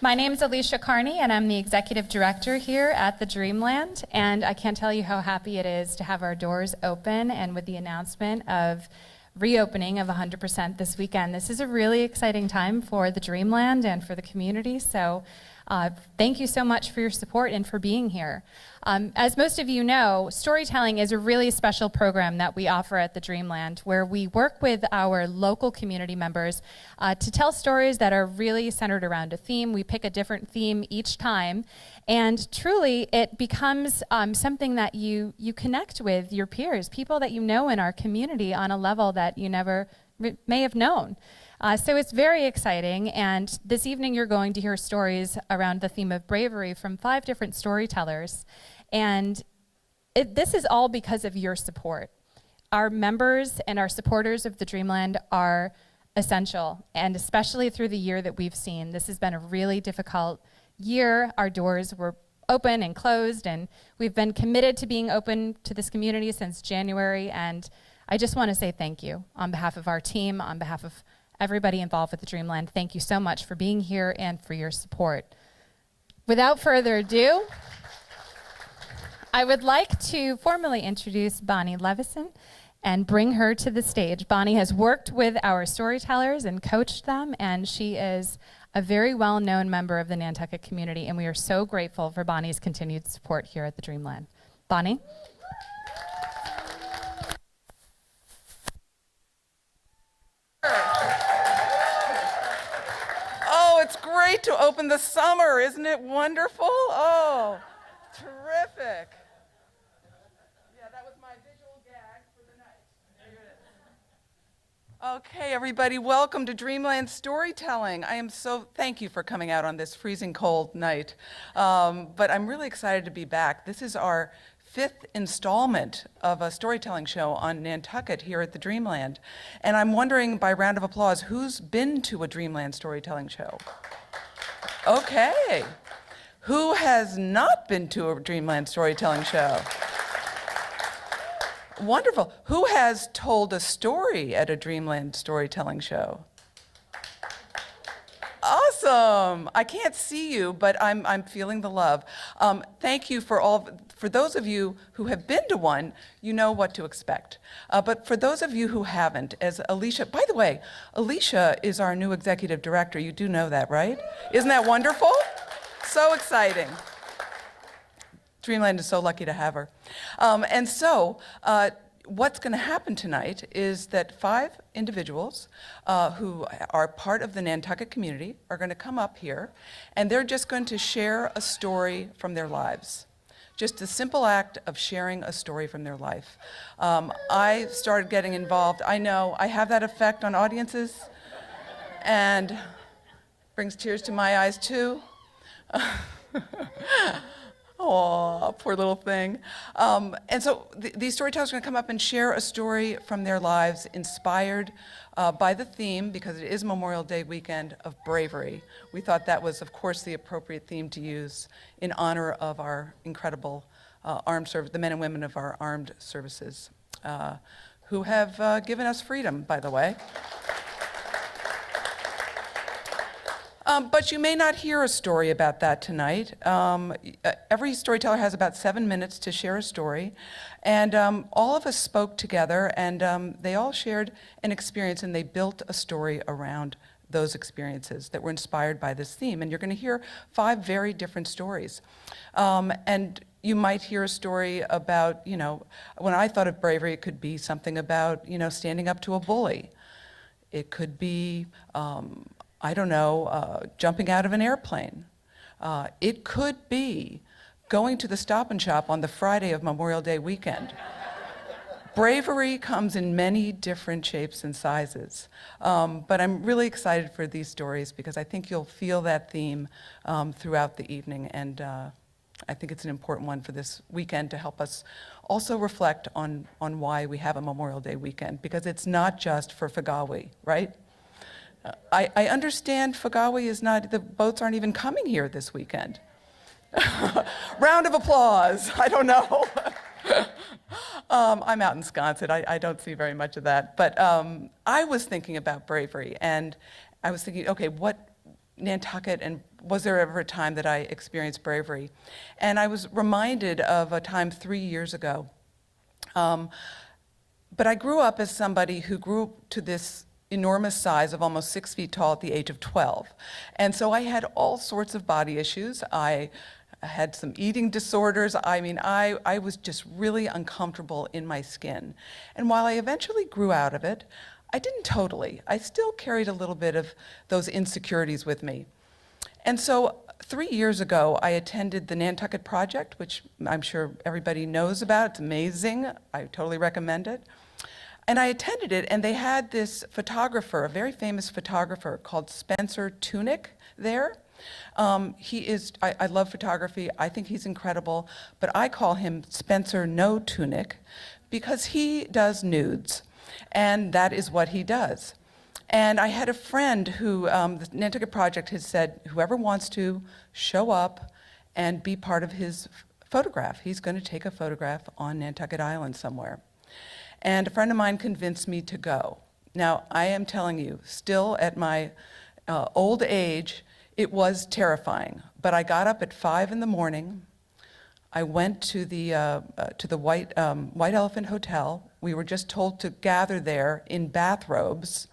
My name is Alicia Carney, and I'm the Executive Director here at the Dreamland, and I can't tell you how happy it is to have our doors open, and with the announcement of reopening of 100% this weekend. This is a really exciting time for the Dreamland and for the community, so thank you so much for your support and for being here. As most of you know, storytelling is a really special program that we offer at the Dreamland, where we work with our local community members to tell stories that are really centered around a theme. We pick a different theme each time, and truly it becomes something that you connect with your peers, people that you know in our community on a level that you never may have known. So it's very exciting, and this evening you're going to hear stories around the theme of bravery from 5 different storytellers, and this is all because of your support. Our members and our supporters of the Dreamland are essential, and especially through the year that we've seen. This has been a really difficult year. Our doors were open and closed, and we've been committed to being open to this community since January, and I just want to say thank you on behalf of our team, on behalf of everybody involved with the Dreamland. Thank you so much for being here and for your support. Without further ado, I would like to formally introduce Bonnie Levison and bring her to the stage. Bonnie has worked with our storytellers and coached them, and she is a very well-known member of the Nantucket community, and we are so grateful for Bonnie's continued support here at the Dreamland. Bonnie? It's great to open the summer. Isn't it wonderful? Oh, terrific. Yeah, that was my visual gag for the night. Here it is. Okay, everybody, welcome to Dreamland Storytelling. Thank you for coming out on this freezing cold night. But I'm really excited to be back. This is our 5th installment of a storytelling show on Nantucket here at the Dreamland. And I'm wondering, by round of applause, who's been to a Dreamland storytelling show? Okay. Who has not been to a Dreamland storytelling show? Wonderful. Who has told a story at a Dreamland storytelling show? Awesome. I can't see you, but I'm feeling the love. Thank you for those of you who have been to one, you know what to expect. But for those of you who haven't, as Alicia, by the way, Alicia is our new executive director. You do know that, right? Isn't that wonderful? So exciting. Dreamland is so lucky to have her. What's going to happen tonight is that 5 individuals who are part of the Nantucket community are going to come up here, and they're just going to share a story from their lives. Just a simple act of sharing a story from their life. I started getting involved. I know I have that effect on audiences, and brings tears to my eyes too. Oh, poor little thing. And so these storytellers are going to come up and share a story from their lives inspired by the theme, because it is Memorial Day weekend, of bravery. We thought that was, of course, the appropriate theme to use in honor of our incredible the men and women of our armed services, who have given us freedom, by the way. But you may not hear a story about that tonight. Every storyteller has about 7 minutes to share a story. And all of us spoke together, and they all shared an experience, and they built a story around those experiences that were inspired by this theme. And you're going to hear 5 very different stories. And you might hear a story about, when I thought of bravery, it could be something about, standing up to a bully. It could be jumping out of an airplane. It could be going to the Stop and Shop on the Friday of Memorial Day weekend. Bravery comes in many different shapes and sizes. But I'm really excited for these stories because I think you'll feel that theme throughout the evening. And I think it's an important one for this weekend to help us also reflect on why we have a Memorial Day weekend, because it's not just for Fagawi, right? I understand Fagawi is not, the boats aren't even coming here this weekend. Round of applause. I don't know. I'm out in Wisconsin. I don't see very much of that. But I was thinking about bravery, and I was thinking, okay, what Nantucket and was there ever a time that I experienced bravery? And I was reminded of a time 3 years ago. But I grew up as somebody who grew to this enormous size of almost 6 feet tall at the age of 12. And so I had all sorts of body issues. I had some eating disorders. I mean, I was just really uncomfortable in my skin. And while I eventually grew out of it, I didn't totally. I still carried a little bit of those insecurities with me. And so 3 years ago, I attended the Nantucket Project, which I'm sure everybody knows about. It's amazing. I totally recommend it. And I attended it, and they had this photographer, a very famous photographer called Spencer Tunick there. I love photography. I think he's incredible, but I call him Spencer No Tunick because he does nudes, and that is what he does. And I had a friend who, the Nantucket Project has said, whoever wants to show up and be part of his photograph, he's going to take a photograph on Nantucket Island somewhere. And a friend of mine convinced me to go. Now, I am telling you, still at my old age, it was terrifying. But I got up at 5 in the morning. I went to the White Elephant Hotel. We were just told to gather there in bathrobes,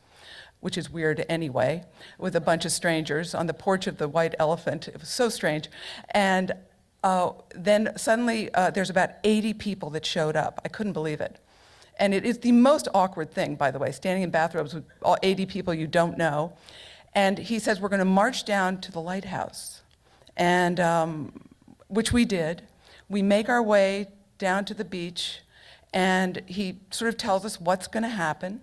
which is weird anyway, with a bunch of strangers on the porch of the White Elephant. It was so strange. And then suddenly there's about 80 people that showed up. I couldn't believe it. And it is the most awkward thing, by the way, standing in bathrobes with all 80 people you don't know. And he says, we're going to march down to the lighthouse, and which we did. We make our way down to the beach, and he sort of tells us what's going to happen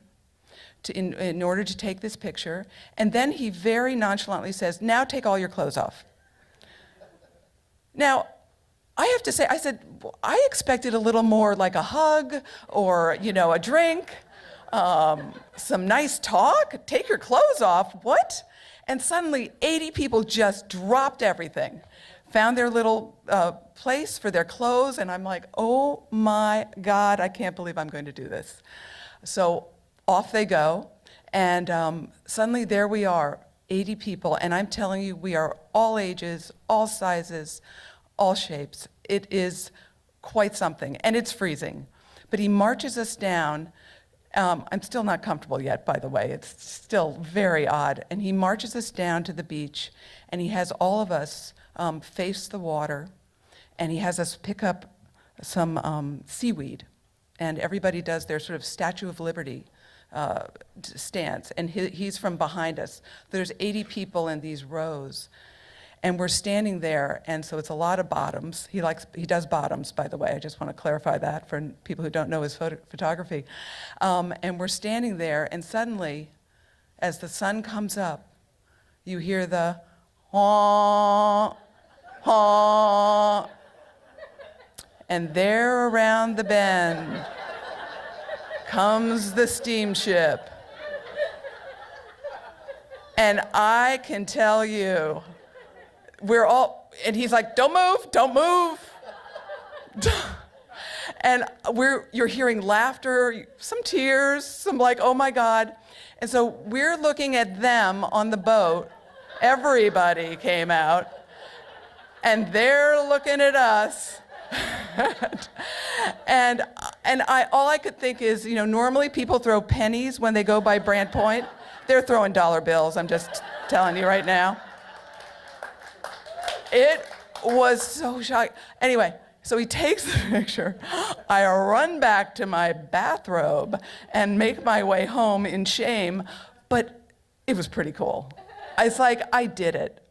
in order to take this picture. And then he very nonchalantly says, now take all your clothes off. Now, I have to say, I said, I expected a little more like a hug or, a drink, some nice talk, take your clothes off, what? And suddenly 80 people just dropped everything, found their little place for their clothes, and I'm like, oh my God, I can't believe I'm going to do this. So off they go, and suddenly there we are, 80 people, and I'm telling you, we are all ages, all sizes, all shapes. It is quite something, and it's freezing. But he marches us down. I'm still not comfortable yet, by the way. It's still very odd. And he marches us down to the beach, and he has all of us face the water, and he has us pick up some seaweed, and everybody does their sort of Statue of Liberty stance, and he's from behind us. There's 80 people in these rows. And we're standing there, and so it's a lot of bottoms. He does bottoms, by the way. I just want to clarify that for people who don't know his photography. And we're standing there, and suddenly, as the sun comes up, you hear the honk, honk, and there around the bend comes the steamship. And I can tell you, and he's like, don't move, don't move. And you're hearing laughter, some tears, some like, oh my God. And so we're looking at them on the boat. Everybody came out, and they're looking at us. and all I could think is, normally people throw pennies when they go by Brant Point. They're throwing dollar bills, I'm just telling you right now. It was so shocking. Anyway, so he takes the picture. I run back to my bathrobe and make my way home in shame, but it was pretty cool. It's like, I did it.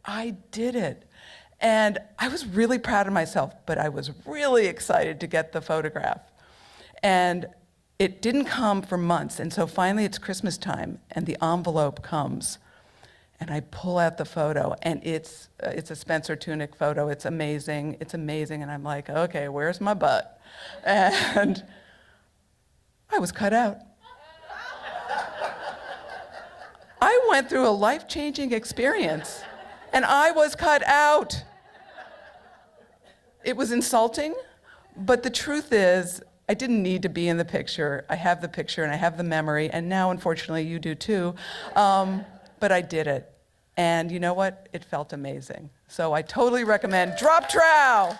And I was really proud of myself, but I was really excited to get the photograph. And it didn't come for months, and so finally it's Christmas time, and the envelope comes. And I pull out the photo, and it's a Spencer Tunick photo. It's amazing, and I'm like, okay, where's my butt? And I was cut out. I went through a life-changing experience, and I was cut out. It was insulting, but the truth is, I didn't need to be in the picture. I have the picture, and I have the memory, and now, unfortunately, you do too. But I did it, And you know what? It felt amazing. So I totally recommend Drop Trow.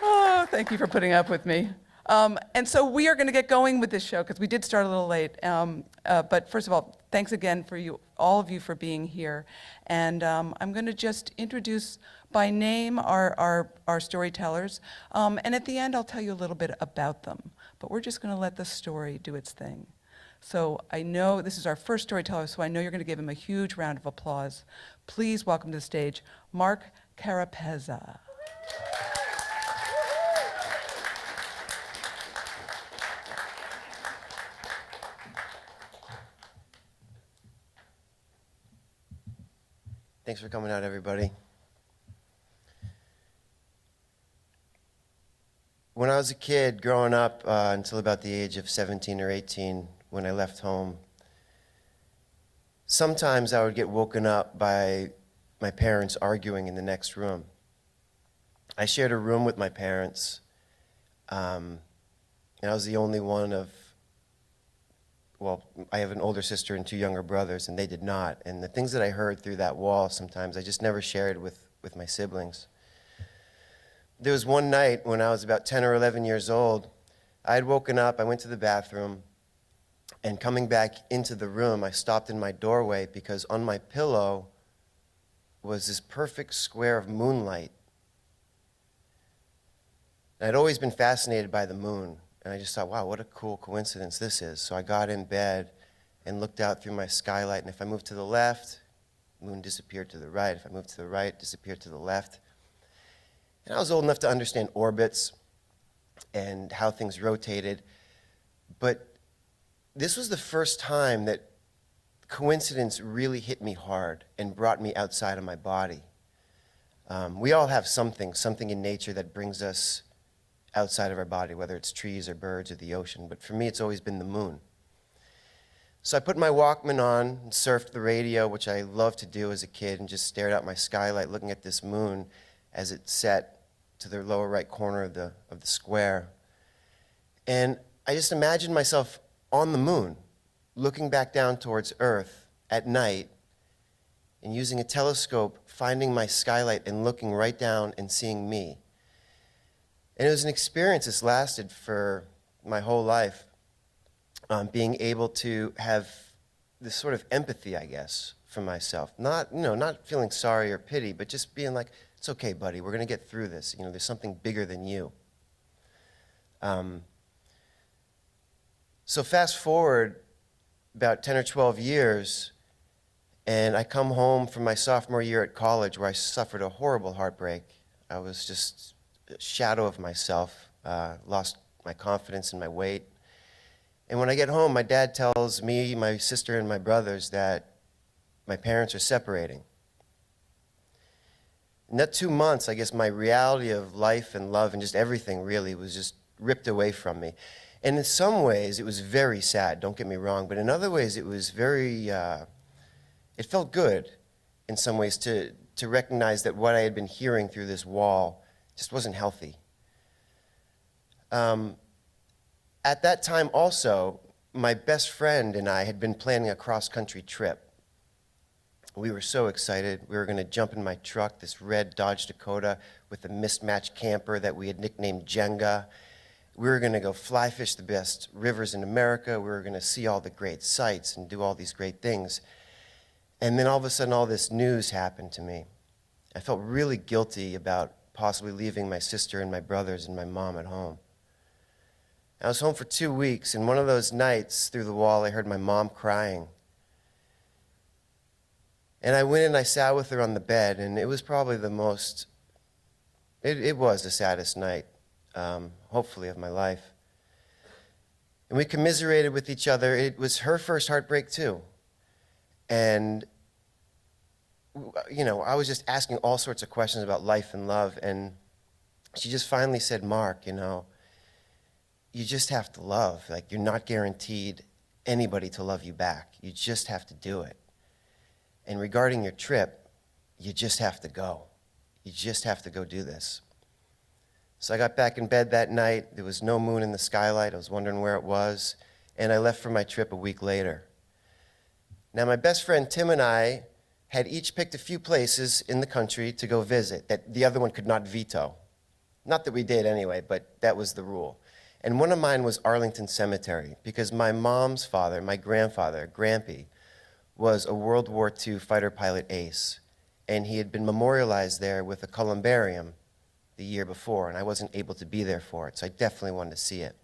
Oh, thank you for putting up with me. And so we are going to get going with this show because we did start a little late. But first of all, thanks again for all of you for being here. And I'm going to just introduce by name our storytellers. And at the end, I'll tell you a little bit about them. But we're just going to let the story do its thing. So I know this is our first storyteller, so I know you're going to give him a huge round of applause. Please welcome to the stage Mark Carapezza. Thanks for coming out, everybody. When I was a kid, growing up until about the age of 17 or 18, when I left home, sometimes I would get woken up by my parents arguing in the next room. I shared a room with my parents, and I was the only one of, well, I have an older sister and 2 younger brothers, and they did not. And the things that I heard through that wall sometimes, I just never shared with my siblings. There was one night when I was about 10 or 11 years old, I had woken up, I went to the bathroom, and coming back into the room, I stopped in my doorway because on my pillow was this perfect square of moonlight. And I'd always been fascinated by the moon, and I just thought, wow, what a cool coincidence this is. So I got in bed and looked out through my skylight, and if I moved to the left, the moon disappeared to the right. If I moved to the right, it disappeared to the left. And I was old enough to understand orbits and how things rotated, but this was the first time that coincidence really hit me hard and brought me outside of my body. We all have something in nature that brings us outside of our body, whether it's trees or birds or the ocean, but for me it's always been the moon. So I put my Walkman on and surfed the radio, which I loved to do as a kid, and just stared out my skylight looking at this moon as it set to the lower right corner of the square. And I just imagined myself on the moon, looking back down towards Earth at night, and using a telescope, finding my skylight and looking right down and seeing me. And it was an experience that's lasted for my whole life, being able to have this sort of empathy, I guess, for myself. Not feeling sorry or pity, but just being like, it's okay, buddy, we're going to get through this. There's something bigger than you. So fast forward about 10 or 12 years, and I come home from my sophomore year at college where I suffered a horrible heartbreak. I was just a shadow of myself, lost my confidence and my weight. And when I get home, my dad tells me, my sister, and my brothers that my parents are separating. In that 2 months, I guess my reality of life and love and just everything really was just ripped away from me. And in some ways, it was very sad, don't get me wrong, but in other ways, it was very, it felt good in some ways to recognize that what I had been hearing through this wall just wasn't healthy. At that time also, my best friend and I had been planning a cross-country trip. We were so excited. We were going to jump in my truck, this red Dodge Dakota with a mismatched camper that we had nicknamed Jenga. We were going to go fly fish the best rivers in America. We were going to see all the great sights and do all these great things. And then all of a sudden, all this news happened to me. I felt really guilty about possibly leaving my sister and my brothers and my mom at home. I was home for 2 weeks, and one of those nights through the wall, I heard my mom crying. And I went and I sat with her on the bed, and it was probably the most, it was the saddest night, hopefully, of my life. And we commiserated with each other. It was her first heartbreak, too. And, I was just asking all sorts of questions about life and love, and she just finally said, Mark, you just have to love. Like, you're not guaranteed anybody to love you back. You just have to do it. And regarding your trip, you just have to go. You just have to go do this. So I got back in bed that night. There was no moon in the skylight. I was wondering where it was. And I left for my trip a week later. Now, my best friend Tim and I had each picked a few places in the country to go visit that the other one could not veto. Not that we did anyway, but that was the rule. And one of mine was Arlington Cemetery, because my mom's father, my grandfather, Grampy, was a World War II fighter pilot ace, and he had been memorialized there with a columbarium the year before, and I wasn't able to be there for it, so I definitely wanted to see it.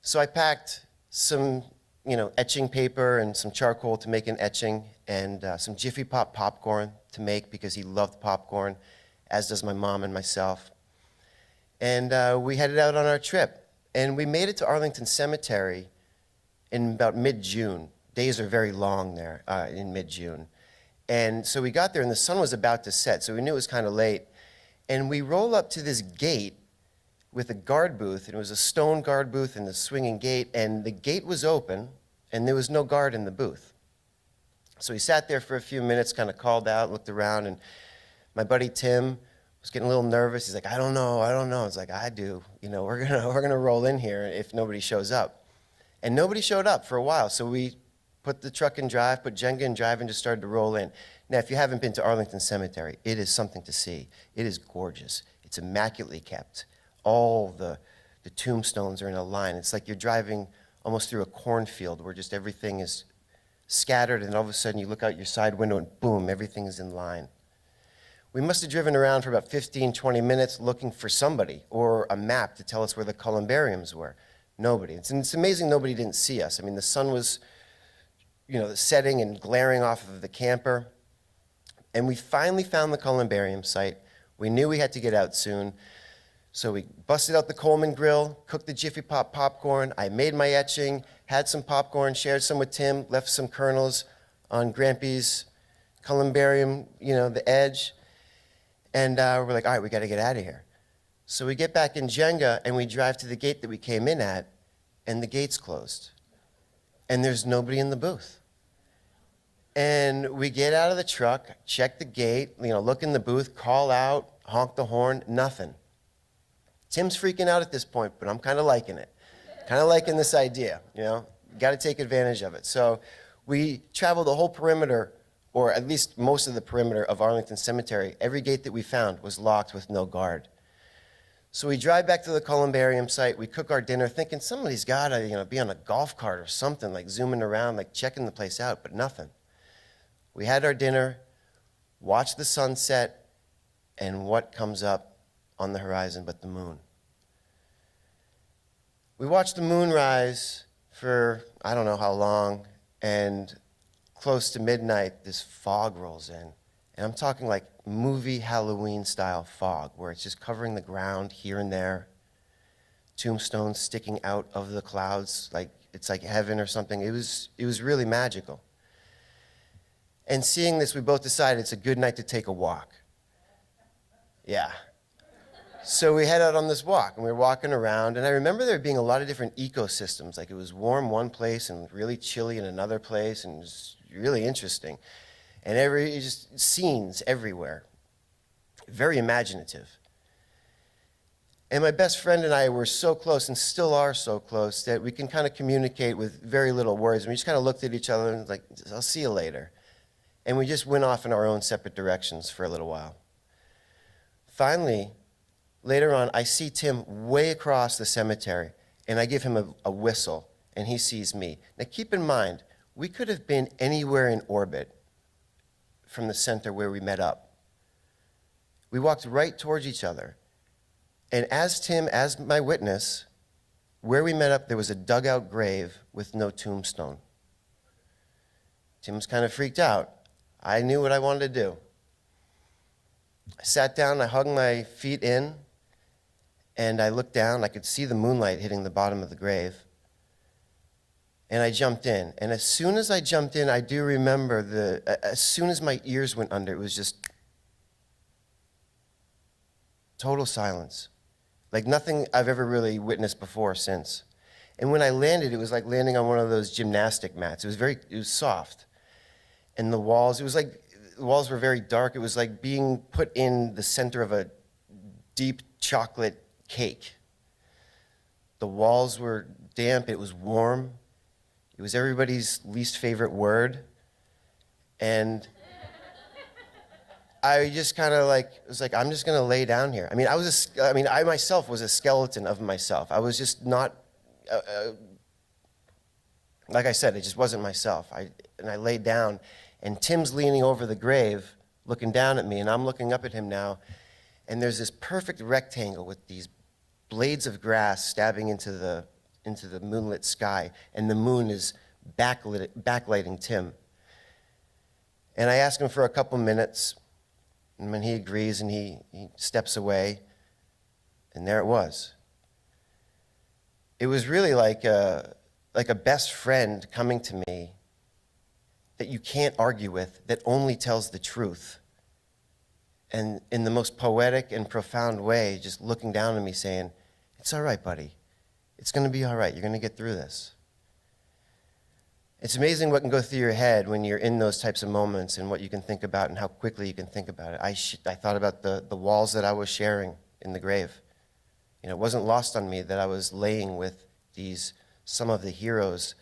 So I packed some, etching paper and some charcoal to make an etching, and some Jiffy Pop popcorn to make because he loved popcorn, as does my mom and myself. And we headed out on our trip, and we made it to Arlington Cemetery in about mid-June. Days are very long there in mid-June. And so we got there, and the sun was about to set, so we knew it was kind of late. And we roll up to this gate with a guard booth, and it was a stone guard booth and the swinging gate, and the gate was open, and there was no guard in the booth. So we sat there for a few minutes, kind of called out, looked around, and my buddy Tim was getting a little nervous. He's like, I don't know. I was like, I do. We're gonna roll in here if nobody shows up. And nobody showed up for a while, so we put the truck in drive, put Jenga in drive, and just started to roll in. Now, if you haven't been to Arlington Cemetery, it is something to see. It is gorgeous. It's immaculately kept. All the tombstones are in a line. It's like you're driving almost through a cornfield where just everything is scattered, and all of a sudden you look out your side window and boom, everything is in line. We must have driven around for about 15, 20 minutes looking for somebody or a map to tell us where the columbariums were. Nobody. It's amazing nobody didn't see us. I mean, the sun was, setting and glaring off of the camper. And we finally found the columbarium site. We knew we had to get out soon. So we busted out the Coleman grill, cooked the Jiffy Pop popcorn. I made my etching, had some popcorn, shared some with Tim, left some kernels on Grampy's columbarium, the edge. And we're like, all right, we got to get out of here. So we get back in Jenga, and we drive to the gate that we came in at, and the gate's closed. And there's nobody in the booth. And we get out of the truck, check the gate, look in the booth, call out, honk the horn, nothing. Tim's freaking out at this point, but I'm kind of liking it. Kind of liking this idea, Got to take advantage of it. So we traveled the whole perimeter, or at least most of the perimeter of Arlington Cemetery. Every gate that we found was locked with no guard. So we drive back to the columbarium site. We cook our dinner, thinking somebody's got to, be on a golf cart or something, like zooming around, like checking the place out, but nothing. We had our dinner, watched the sunset, and what comes up on the horizon but the moon. We watched the moon rise for I don't know how long, and close to midnight, this fog rolls in. And I'm talking like movie Halloween-style fog, where it's just covering the ground here and there, tombstones sticking out of the clouds, like it's like heaven or something. It was really magical. And seeing this, we both decided it's a good night to take a walk. Yeah. So we head out on this walk, and we were walking around, and I remember there being a lot of different ecosystems. Like it was warm one place and really chilly in another place, and it was really interesting. And just scenes everywhere. Very imaginative. And my best friend and I were so close, and still are so close, that we can kind of communicate with very little words. And we just kind of looked at each other and was like, I'll see you later. And we just went off in our own separate directions for a little while. Finally, later on, I see Tim way across the cemetery, and I give him a whistle, and he sees me. Now keep in mind, we could have been anywhere in orbit from the center where we met up. We walked right towards each other. And as my witness, where we met up, there was a dugout grave with no tombstone. Tim was kind of freaked out. I knew what I wanted to do. I sat down, I hugged my feet in, and I looked down. I could see the moonlight hitting the bottom of the grave. And I jumped in. And as soon as I jumped in, I do remember as soon as my ears went under, it was just total silence. Like nothing I've ever really witnessed before or since. And when I landed, it was like landing on one of those gymnastic mats. It was soft. And the walls were very dark. It was like being put in the center of a deep chocolate cake. The walls were damp. It was warm. It was everybody's least favorite word. And I just kind of was like, I'm just going to lay down here. I mean, I myself was a skeleton of myself. I was just not, like I said, it just wasn't myself. And I laid down, and Tim's leaning over the grave, looking down at me, and I'm looking up at him now, and there's this perfect rectangle with these blades of grass stabbing into the moonlit sky, and the moon is backlighting Tim. And I ask him for a couple minutes, and when he agrees and he steps away, and there it was. It was really like a best friend coming to me that you can't argue with, that only tells the truth. And in the most poetic and profound way, just looking down at me saying, "It's all right, buddy. It's going to be all right. You're going to get through this." It's amazing what can go through your head when you're in those types of moments and what you can think about and how quickly you can think about it. I thought about the walls that I was sharing in the grave. You know, it wasn't lost on me that I was laying with some of the heroes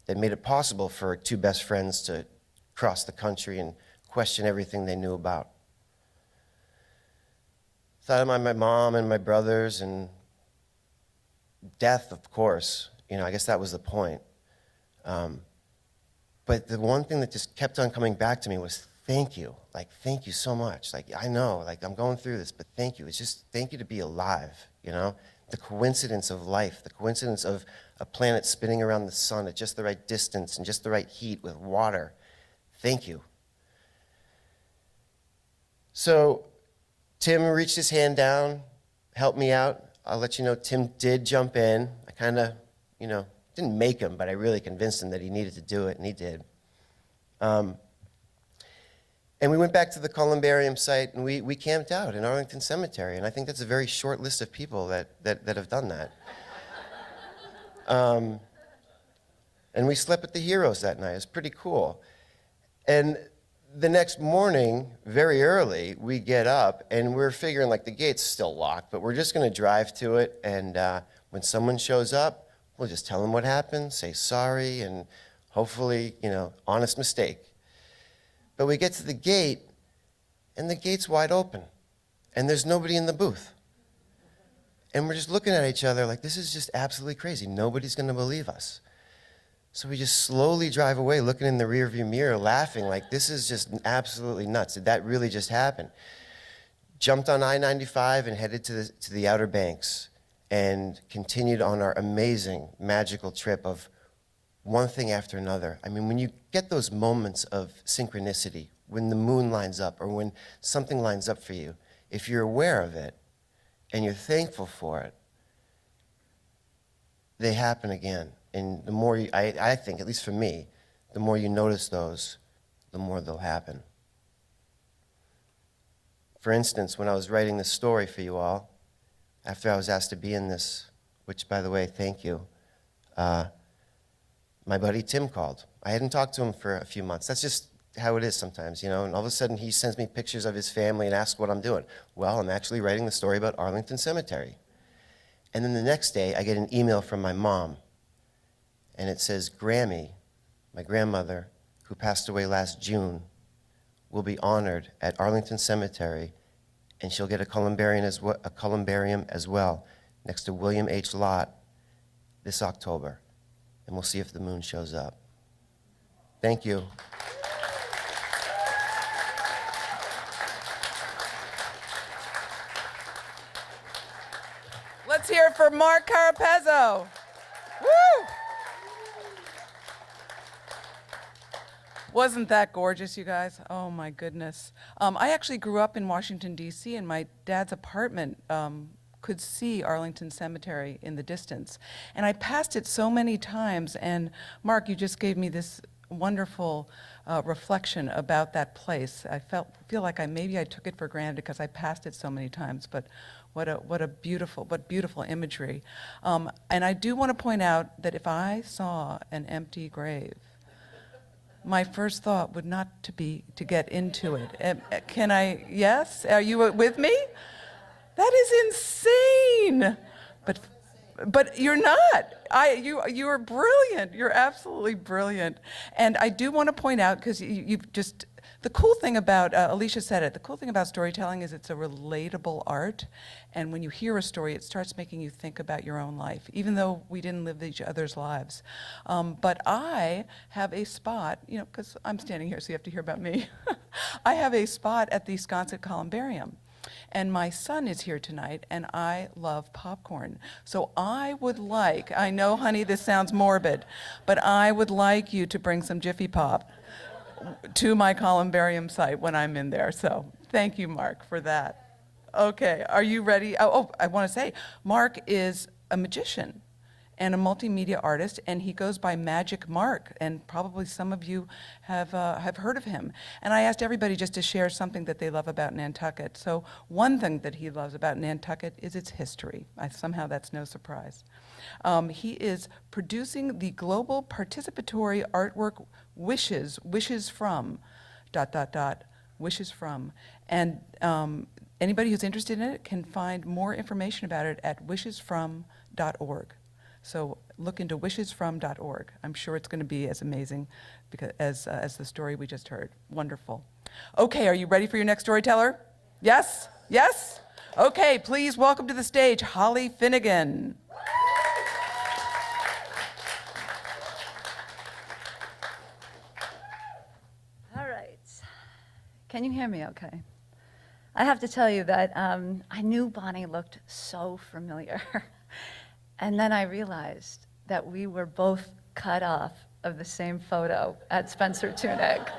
that made it possible for two best friends to cross the country and question everything they knew about. Thought about my mom and my brothers and death, of course. You know, I guess that was the point. But the one thing that just kept on coming back to me was thank you. Like, thank you so much. Like, I know, like, I'm going through this, but thank you. It's just thank you to be alive, you know? The coincidence of life, the coincidence of a planet spinning around the sun at just the right distance and just the right heat with water. Thank you. So Tim reached his hand down, helped me out. I'll let you know, Tim did jump in. I kind of, didn't make him, but I really convinced him that he needed to do it, and he did. And we went back to the columbarium site, and we camped out in Arlington Cemetery, and I think that's a very short list of people that have done that. And we slept with the heroes that night. It was pretty cool. And the next morning, very early, we get up, and we're figuring, like, the gate's still locked, but we're just going to drive to it, and when someone shows up, we'll just tell them what happened, say sorry, and hopefully, honest mistake. But we get to the gate, and the gate's wide open, and there's nobody in the booth. And we're just looking at each other like, this is just absolutely crazy. Nobody's going to believe us. So we just slowly drive away, looking in the rearview mirror, laughing like, this is just absolutely nuts. Did that really just happen? Jumped on I-95 and headed to the Outer Banks and continued on our amazing, magical trip of one thing after another. I mean, when you get those moments of synchronicity, when the moon lines up or when something lines up for you, if you're aware of it and you're thankful for it, they happen again. And the more I think, at least for me, the more you notice those, the more they'll happen. For instance, when I was writing this story for you all, after I was asked to be in this, which, by the way, thank you, my buddy Tim called. I hadn't talked to him for a few months. That's just how it is sometimes, and all of a sudden he sends me pictures of his family and asks what I'm doing. Well, I'm actually writing the story about Arlington Cemetery. And then the next day, I get an email from my mom, and it says, Grammy, my grandmother, who passed away last June, will be honored at Arlington Cemetery, and she'll get a columbarium as well, next to William H. Lott this October. And we'll see if the moon shows up. Thank you. Let's hear it for Mark Carapezzo. Woo! Wasn't that gorgeous, you guys? Oh, my goodness. I actually grew up in Washington, D.C., and my dad's apartment could see Arlington Cemetery in the distance. And I passed it so many times, and Mark, you just gave me this wonderful reflection about that place. I feel like maybe I took it for granted because I passed it so many times, but what beautiful imagery. And I do want to point out that if I saw an empty grave, my first thought would not to be to get into it. Can I, yes? Are you with me? That is insane. But you're not. You are brilliant. You're absolutely brilliant. And I do want to point out, because you've just, the cool thing about, Alicia said it, the cool thing about storytelling is it's a relatable art. And when you hear a story, it starts making you think about your own life, even though we didn't live each other's lives. But I have a spot, because I'm standing here, so you have to hear about me. I have a spot at the Sconset Columbarium. And my son is here tonight, and I love popcorn. So I would like, I know, honey, this sounds morbid, but I would like you to bring some Jiffy Pop to my columbarium site when I'm in there. So thank you, Mark, for that. Okay, are you ready? Oh, I want to say, Mark is a magician and a multimedia artist, and he goes by Magic Mark, and probably some of you have heard of him. And I asked everybody just to share something that they love about Nantucket. So one thing that he loves about Nantucket is its history. Somehow that's no surprise. He is producing the global participatory artwork Wishes from, ... Wishes from. And anybody who's interested in it can find more information about it at wishesfrom.org. So look into wishesfrom.org. I'm sure it's going to be as amazing as the story we just heard. Wonderful. Okay, are you ready for your next storyteller? Yes? Yes? Okay, please welcome to the stage Holly Finnegan. All right. Can you hear me okay? I have to tell you that I knew Bonnie looked so familiar. And then I realized that we were both cut off of the same photo at Spencer Tunick.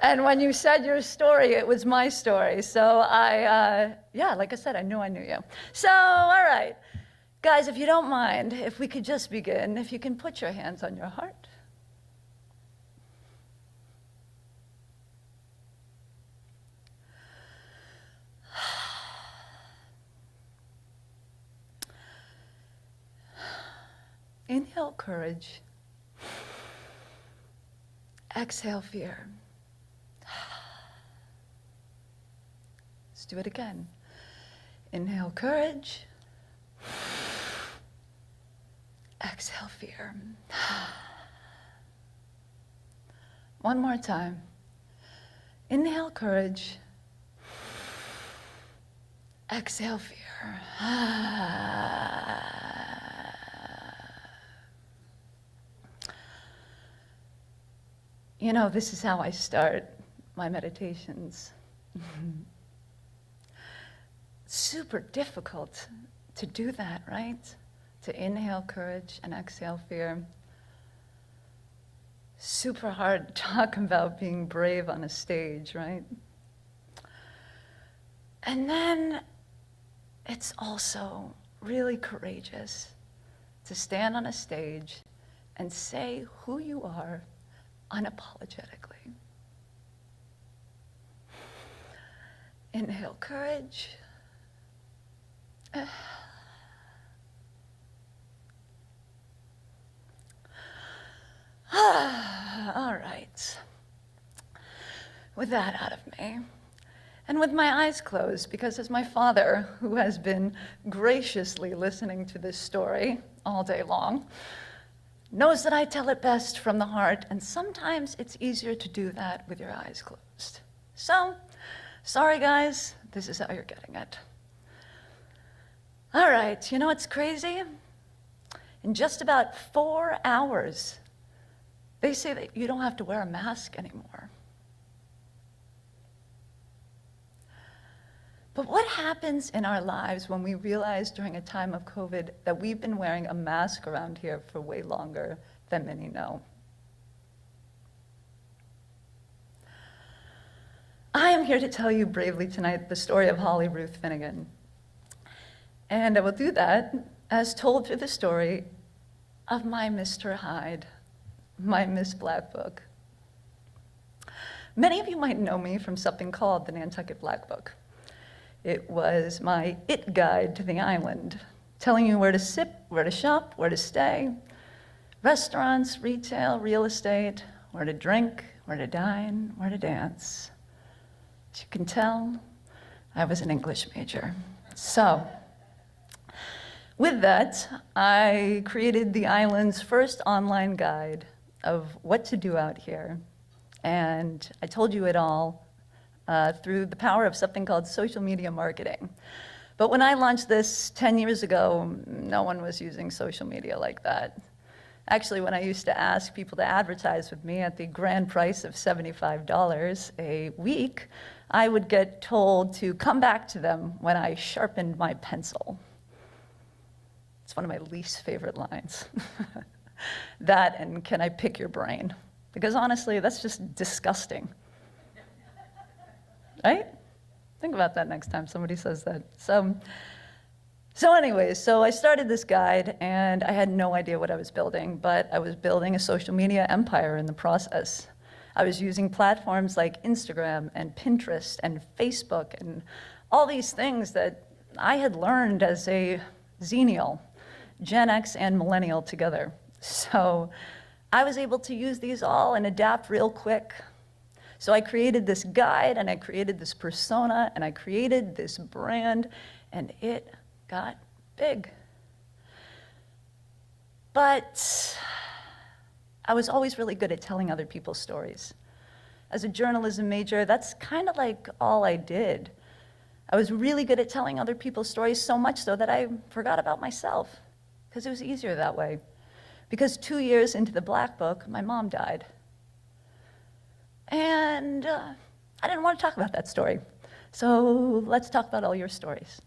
And when you said your story, it was my story. So yeah, like I said, I knew you. So, all right. Guys, if you don't mind, if we could just begin, if you can put your hands on your heart. Inhale courage. Exhale fear. Let's do it again. Inhale courage. Exhale fear. One more time. Inhale courage. Exhale fear. You know, this is how I start my meditations. Super difficult to do that, right? To inhale courage and exhale fear. Super hard to talk about being brave on a stage, right? And then it's also really courageous to stand on a stage and say who you are unapologetically. Inhale courage. All right. With that out of me, and with my eyes closed, because as my father, who has been graciously listening to this story all day long, knows that I tell it best from the heart, and sometimes it's easier to do that with your eyes closed. So, sorry guys, this is how you're getting it. All right, you know what's crazy? In just about 4 hours, they say that you don't have to wear a mask anymore. But what happens in our lives when we realize during a time of COVID that we've been wearing a mask around here for way longer than many know? I am here to tell you bravely tonight the story of Holly Ruth Finnegan. And I will do that as told through the story of my Mr. Hyde, my Miss Black Book. Many of you might know me from something called the Nantucket Black Book. It was my it guide to the island, telling you where to sip, where to shop, where to stay, restaurants, retail, real estate, where to drink, where to dine, where to dance. As you can tell, I was an English major. So, With that, I created the island's first online guide of what to do out here. And I told you it all through the power of something called social media marketing. But when I launched this 10 years ago, no one was using social media like that. Actually, when I used to ask people to advertise with me at the grand price of $75 a week, I would get told to come back to them when I sharpened my pencil. It's one of my least favorite lines. That and can I pick your brain? Because honestly, that's just disgusting. Right? Think about that next time somebody says that. So anyways, so I started this guide and I had no idea what I was building, but I was building a social media empire in the process. I was using platforms like Instagram and Pinterest and Facebook and all these things that I had learned as a Xennial, Gen X and Millennial together. So I was able to use these all and adapt real quick. So I created this guide and I created this persona and I created this brand and it got big. But I was always really good at telling other people's stories. As a journalism major, that's kind of like all I did. I was really good at telling other people's stories, so much so that I forgot about myself, because it was easier that way. Because 2 years into the Black Book, my mom died. And I didn't want to talk about that story. So let's talk about all your stories.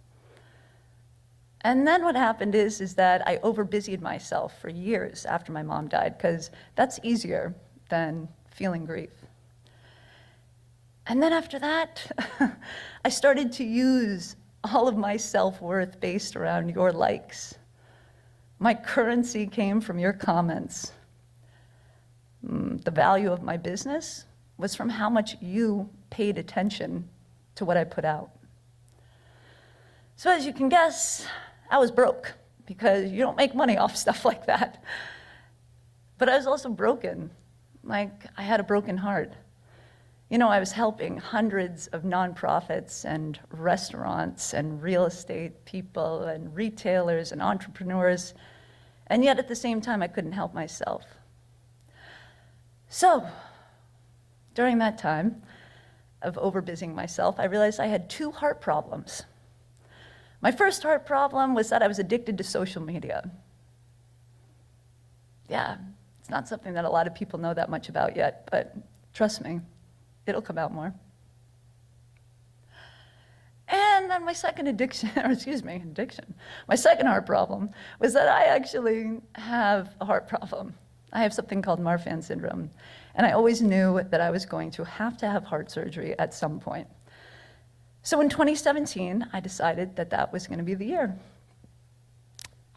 And then what happened is that I overbusied myself for years after my mom died, because that's easier than feeling grief. And then after that, I started to use all of my self-worth based around your likes. My currency came from your comments. The value of my business was from how much you paid attention to what I put out. So as you can guess, I was broke, because you don't make money off stuff like that. But I was also broken. Like, I had a broken heart. You know, I was helping hundreds of nonprofits and restaurants and real estate people and retailers and entrepreneurs, and yet at the same time, I couldn't help myself. So, during that time of overbusying myself, I realized I had 2 heart problems. My first heart problem was that I was addicted to social media. Yeah, it's not something that a lot of people know that much about yet, but trust me, it'll come out more. And then my second my second heart problem was that I actually have a heart problem. I have something called Marfan Syndrome, and I always knew that I was going to have heart surgery at some point. So in 2017, I decided that that was going to be the year.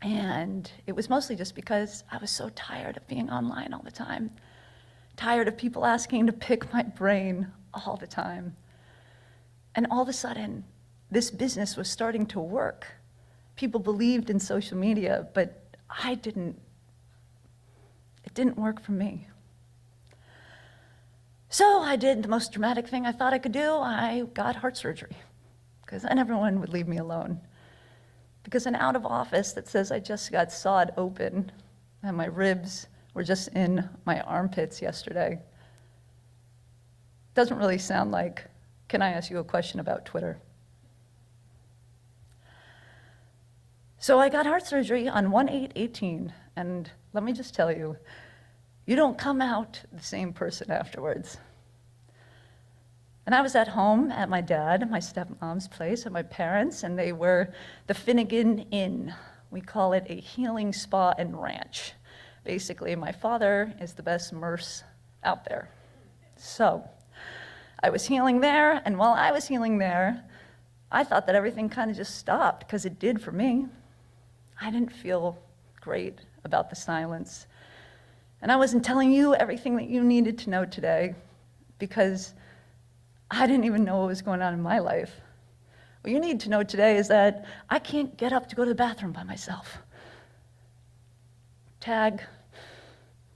And it was mostly just because I was so tired of being online all the time, tired of people asking to pick my brain all the time. And all of a sudden, this business was starting to work. People believed in social media, but it didn't work for me. So I did the most dramatic thing I thought I could do. I got heart surgery, because then everyone would leave me alone. Because an out of office that says I just got sawed open and my ribs were just in my armpits yesterday doesn't really sound like, can I ask you a question about Twitter? So I got heart surgery on 1/8/18, and let me just tell you, you don't come out the same person afterwards. And I was at home at my dad, my stepmom's place, and my parents, and they were the Finnegan Inn. We call it a healing spa and ranch. Basically, my father is the best nurse out there. So I was healing there, and while I was healing there, I thought that everything kind of just stopped, because it did for me. I didn't feel great about the silence. And I wasn't telling you everything that you needed to know today, because I didn't even know what was going on in my life. What you need to know today is that I can't get up to go to the bathroom by myself. Tag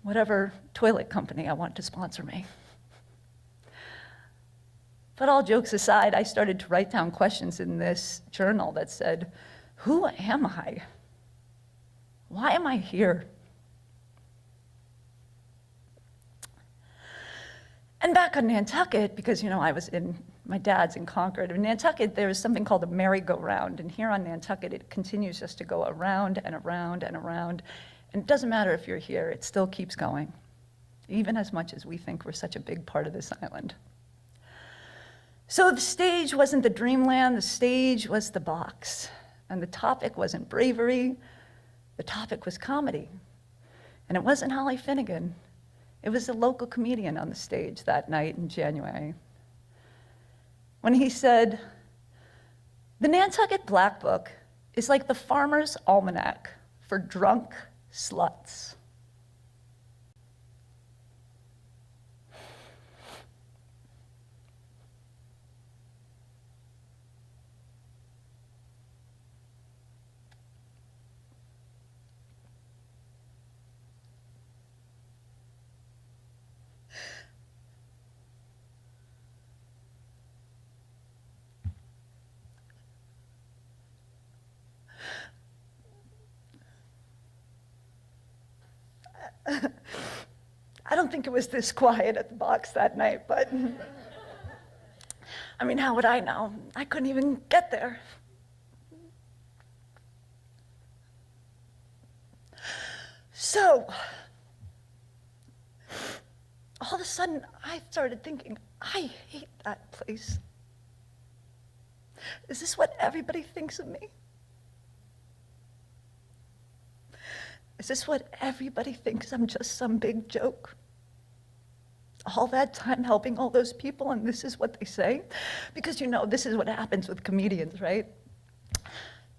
whatever toilet company I want to sponsor me. But all jokes aside, I started to write down questions in this journal that said, who am I? Why am I here? And back on Nantucket, because my dad's in Concord. In Nantucket, there is something called a merry-go-round, and here on Nantucket, it continues just to go around and around and around. And it doesn't matter if you're here, it still keeps going, even as much as we think we're such a big part of this island. So the stage wasn't the Dreamland, the stage was the box. And the topic wasn't bravery, the topic was comedy. And it wasn't Holly Finnegan, it was a local comedian on the stage that night in January. When he said, "The Nantucket Black Book is like the Farmer's Almanac for drunk sluts." I don't think it was this quiet at the box that night, but I mean, how would I know? I couldn't even get there. So, all of a sudden, I started thinking, I hate that place. Is this what everybody thinks of me? Is this what everybody thinks? I'm just some big joke? All that time helping all those people, and this is what they say? Because this is what happens with comedians, right?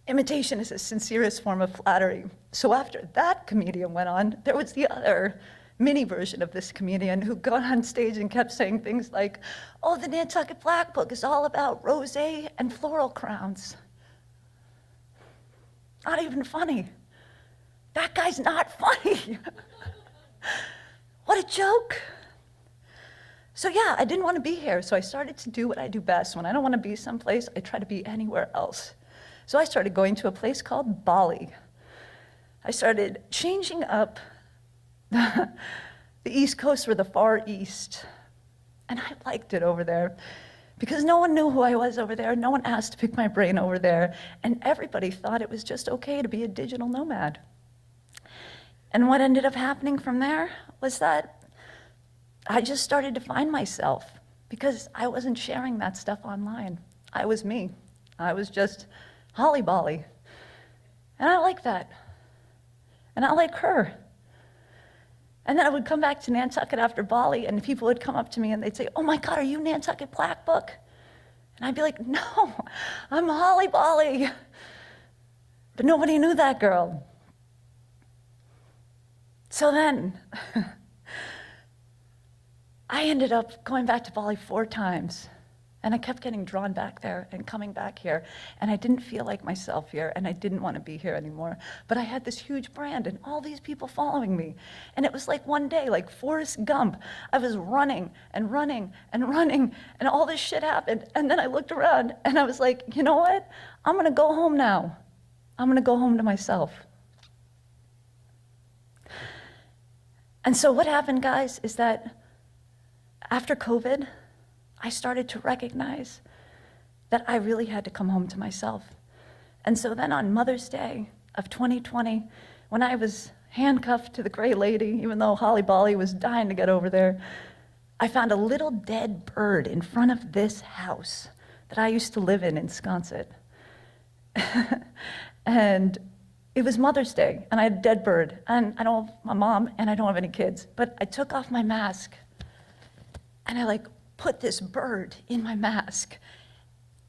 Imitation is the sincerest form of flattery. So after that comedian went on, there was the other mini version of this comedian who got on stage and kept saying things like, "Oh, the Nantucket Black Book is all about rosé and floral crowns." Not even funny. That guy's not funny. What a joke. So yeah, I didn't want to be here, so I started to do what I do best. When I don't want to be someplace, I try to be anywhere else. So I started going to a place called Bali. I started changing up the East Coast or the Far East. And I liked it over there because no one knew who I was over there. No one asked to pick my brain over there. And everybody thought it was just okay to be a digital nomad. And what ended up happening from there was that I just started to find myself because I wasn't sharing that stuff online. I was me. I was just Holly Bolly. And I like that. And I like her. And then I would come back to Nantucket after Bali, and people would come up to me and they'd say, "Oh my God, are you Nantucket Black Book?" And I'd be like, "No, I'm Holly Bolly." But nobody knew that girl. So then, I ended up going back to Bali 4 times, and I kept getting drawn back there and coming back here, and I didn't feel like myself here, and I didn't want to be here anymore. But I had this huge brand, and all these people following me, and it was like one day, like Forrest Gump, I was running and running and running, and all this shit happened, and then I looked around, and I was like, you know what? I'm gonna go home now. I'm gonna go home to myself. And so what happened, guys, is that after COVID, I started to recognize that I really had to come home to myself. And so then on Mother's Day of 2020, when I was handcuffed to the Gray Lady, even though Holly Bolly was dying to get over there, I found a little dead bird in front of this house that I used to live in Sconset. And it was Mother's Day, and I had a dead bird, and I don't have my mom, and I don't have any kids, but I took off my mask, and I put this bird in my mask,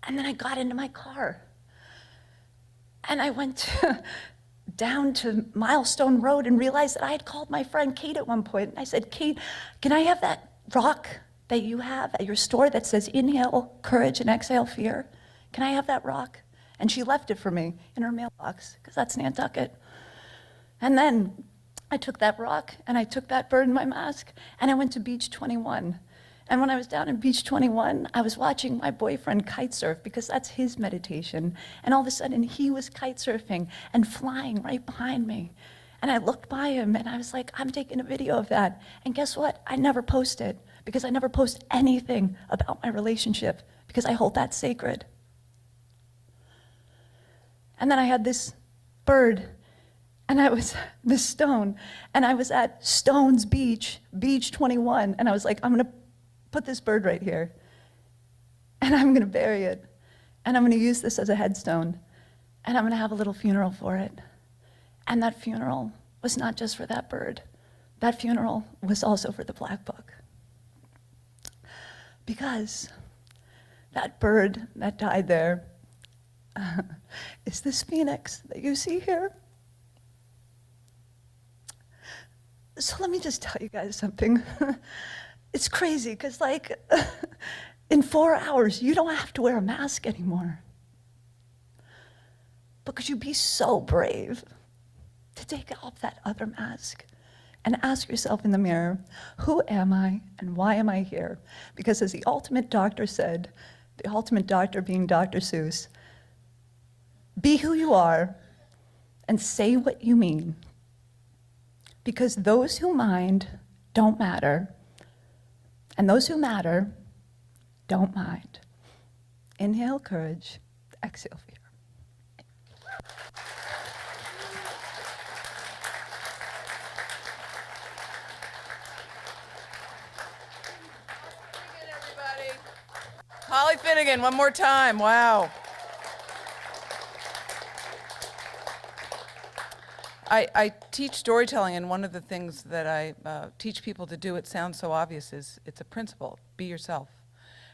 and then I got into my car, and I went down to Milestone Road and realized that I had called my friend Kate at one point, and I said, "Kate, can I have that rock that you have at your store that says inhale courage and exhale fear? Can I have that rock?" And she left it for me in her mailbox, because that's Nantucket. And then I took that rock, and I took that bird in my mask, and I went to Beach 21. And when I was down in Beach 21, I was watching my boyfriend kite surf because that's his meditation. And all of a sudden, he was kite surfing and flying right behind me. And I looked by him and I was like, I'm taking a video of that. And guess what? I never post it because I never post anything about my relationship because I hold that sacred. And then I had this bird, and I was this stone, and I was at Stone's Beach, Beach 21, and I was like, I'm gonna put this bird right here, and I'm gonna bury it, and I'm gonna use this as a headstone, and I'm gonna have a little funeral for it. And that funeral was not just for that bird. That funeral was also for the Black Book. Because that bird that died there is this phoenix that you see here. So let me just tell you guys something. It's crazy, because like, in 4 hours, you don't have to wear a mask anymore. But could you be so brave to take off that other mask and ask yourself in the mirror, who am I and why am I here? Because as the ultimate doctor said, the ultimate doctor being Dr. Seuss, be who you are and say what you mean. Because those who mind don't matter, and those who matter don't mind. Inhale courage, exhale fear. Holly Finnegan, one more time. Wow. I teach storytelling, and one of the things that I teach people to do, it sounds so obvious, is it's a principle. Be yourself.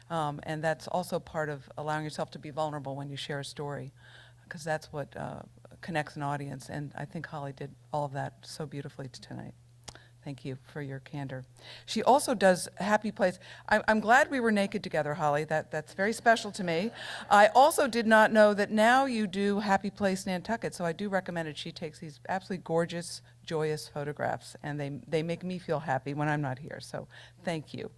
And that's also part of allowing yourself to be vulnerable when you share a story, because that's what connects an audience. And I think Holly did all of that so beautifully tonight. Thank you for your candor. She also does Happy Place. I'm glad we were naked together, Holly. That's very special to me. I also did not know that now you do Happy Place Nantucket, so I do recommend it. She takes these absolutely gorgeous, joyous photographs, and they make me feel happy when I'm not here, so thank you.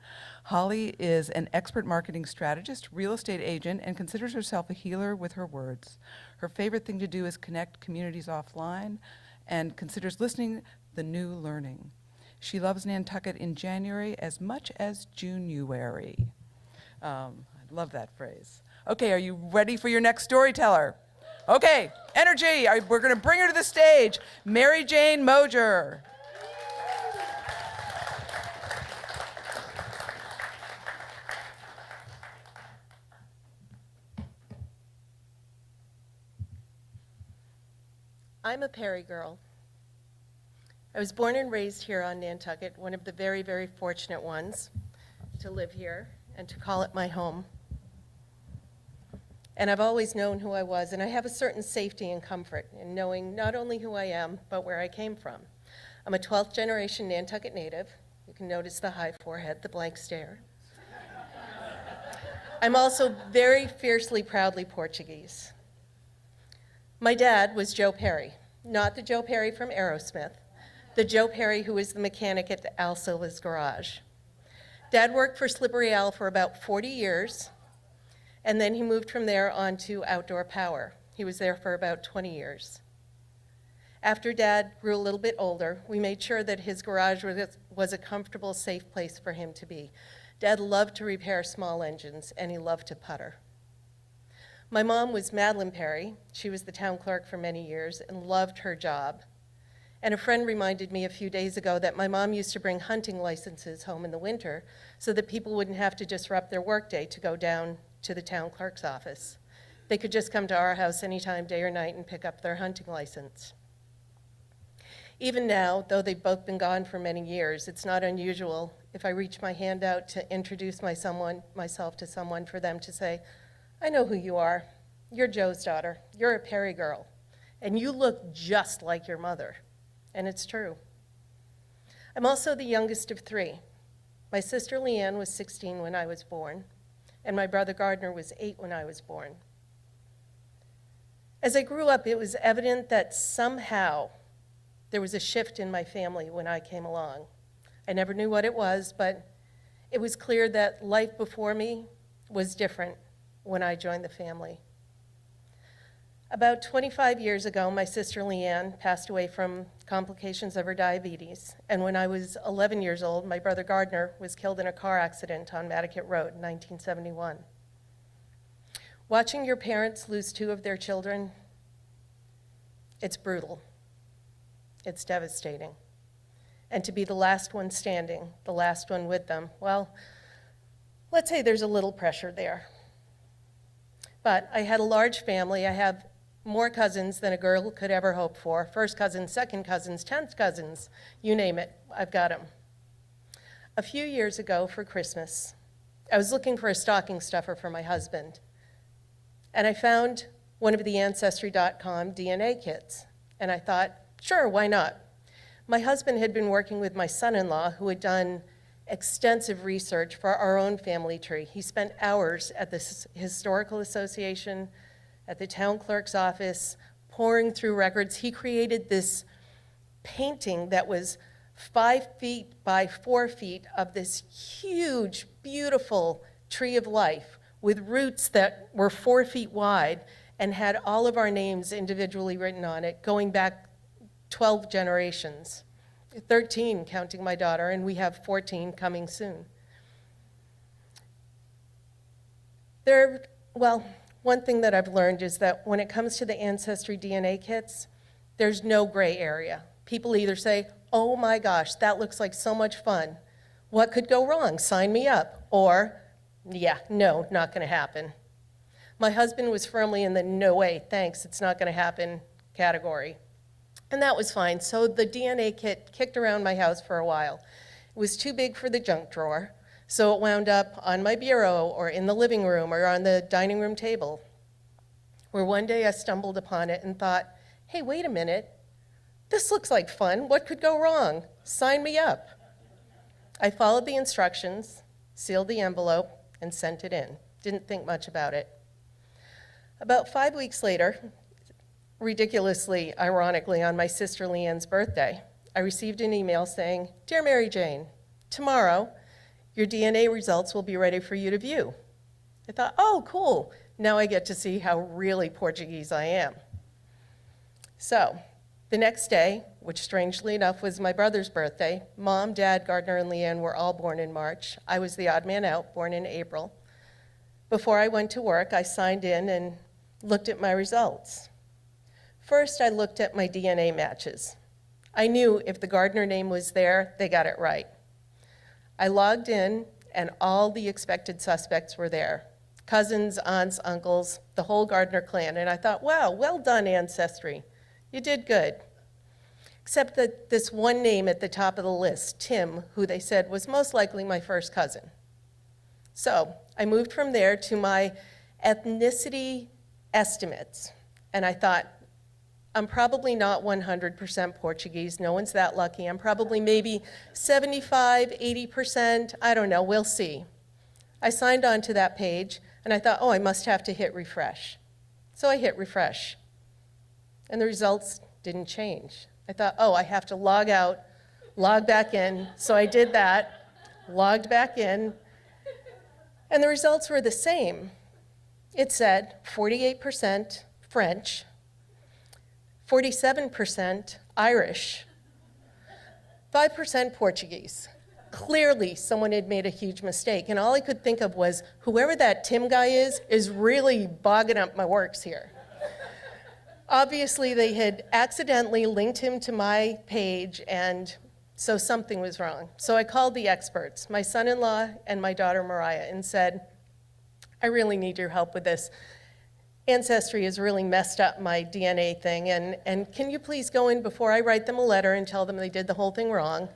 Holly is an expert marketing strategist, real estate agent, and considers herself a healer with her words. Her favorite thing to do is connect communities offline and considers listening the new learning. She loves Nantucket in January as much as Junuary. I love that phrase. Okay, are you ready for your next storyteller? Okay, energy. We're going to bring her to the stage. Mary Jane Moser. I'm a Perry girl. I was born and raised here on Nantucket, one of the very, very fortunate ones to live here and to call it my home. And I've always known who I was, and I have a certain safety and comfort in knowing not only who I am, but where I came from. I'm a 12th generation Nantucket native. You can notice the high forehead, the blank stare. I'm also very fiercely, proudly Portuguese. My dad was Joe Perry, not the Joe Perry from Aerosmith, the Joe Perry who was the mechanic at Al Silva's garage. Dad worked for Slippery Al for about 40 years, and then he moved from there on to Outdoor Power. He was there for about 20 years. After Dad grew a little bit older, we made sure that his garage was a comfortable, safe place for him to be. Dad loved to repair small engines, and he loved to putter. My mom was Madeline Perry. She was the town clerk for many years and loved her job. And a friend reminded me a few days ago that my mom used to bring hunting licenses home in the winter so that people wouldn't have to disrupt their workday to go down to the town clerk's office. They could just come to our house anytime, day or night, and pick up their hunting license. Even now, though they've both been gone for many years, it's not unusual if I reach my hand out to introduce myself to someone for them to say, I know who you are. You're Joe's daughter. You're a Perry girl. And you look just like your mother. And it's true. I'm also the youngest of three. My sister Leanne was 16 when I was born, and my brother Gardner was 8 when I was born. As I grew up, it was evident that somehow there was a shift in my family when I came along. I never knew what it was, but It was clear that life before me was different when I joined the family. About 25 years ago, my sister Leanne passed away from complications of her diabetes. And when I was 11 years old, my brother Gardner was killed in a car accident on Nantucket Road in 1971. Watching your parents lose two of their children, it's brutal. It's devastating. And to be the last one standing, the last one with them, well, let's say there's a little pressure there. But I had a large family. I have more cousins than a girl could ever hope for. First cousins, second cousins, 10th cousins, you name it, I've got them. A few years ago for Christmas, I was looking for a stocking stuffer for my husband, and I found one of the Ancestry.com DNA kits, and I thought, sure, why not? My husband had been working with my son-in-law, who had done extensive research for our own family tree. He spent hours at the Historical Association, at the town clerk's office, pouring through records. He created this painting that was 5 feet by 4 feet of this huge, beautiful tree of life with roots that were 4 feet wide and had all of our names individually written on it, going back 12 generations, 13 counting my daughter, and we have 14 coming soon. One thing that I've learned is that when it comes to the Ancestry DNA kits, there's no gray area. People either say, oh my gosh, that looks like so much fun. What could go wrong? Sign me up. Or, yeah, no, not going to happen. My husband was firmly in the no way, thanks, it's not going to happen category. And that was fine. So the DNA kit kicked around my house for a while. It was too big for the junk drawer. So it wound up on my bureau or in the living room or on the dining room table, where one day I stumbled upon it and thought, hey, wait a minute, this looks like fun. What could go wrong? Sign me up. I followed the instructions, sealed the envelope, and sent it in. Didn't think much about it. About 5 weeks later, ridiculously, ironically, on my sister Leanne's birthday, I received an email saying, Dear Mary Jane, tomorrow, your DNA results will be ready for you to view. I thought, oh, cool. Now I get to see how really Portuguese I am. So the next day, which strangely enough was my brother's birthday, Mom, Dad, Gardner, and Leanne were all born in March. I was the odd man out, born in April. Before I went to work, I signed in and looked at my results. First, I looked at my DNA matches. I knew if the Gardner name was there, they got it right. I logged in, and all the expected suspects were there. Cousins, aunts, uncles, the whole Gardner clan. And I thought, wow, well done, Ancestry. You did good. Except that this one name at the top of the list, Tim, who they said was most likely my first cousin. So I moved from there to my ethnicity estimates. And I thought, I'm probably not 100% Portuguese. No one's that lucky. I'm probably maybe 75, 80%. I don't know. We'll see. I signed on to that page, and I thought, oh, I must have to hit refresh. So I hit refresh, and the results didn't change. I thought, oh, I have to log out, log back in. So I did that, logged back in, and the results were the same. It said 48% French, 47% Irish, 5% Portuguese. Clearly, someone had made a huge mistake, and all I could think of was, whoever that Tim guy is really bogging up my works here. Obviously, they had accidentally linked him to my page, and so something was wrong. So I called the experts, my son-in-law and my daughter Mariah, and said, I really need your help with this. Ancestry has really messed up my DNA thing, and can you please go in before I write them a letter and tell them they did the whole thing wrong?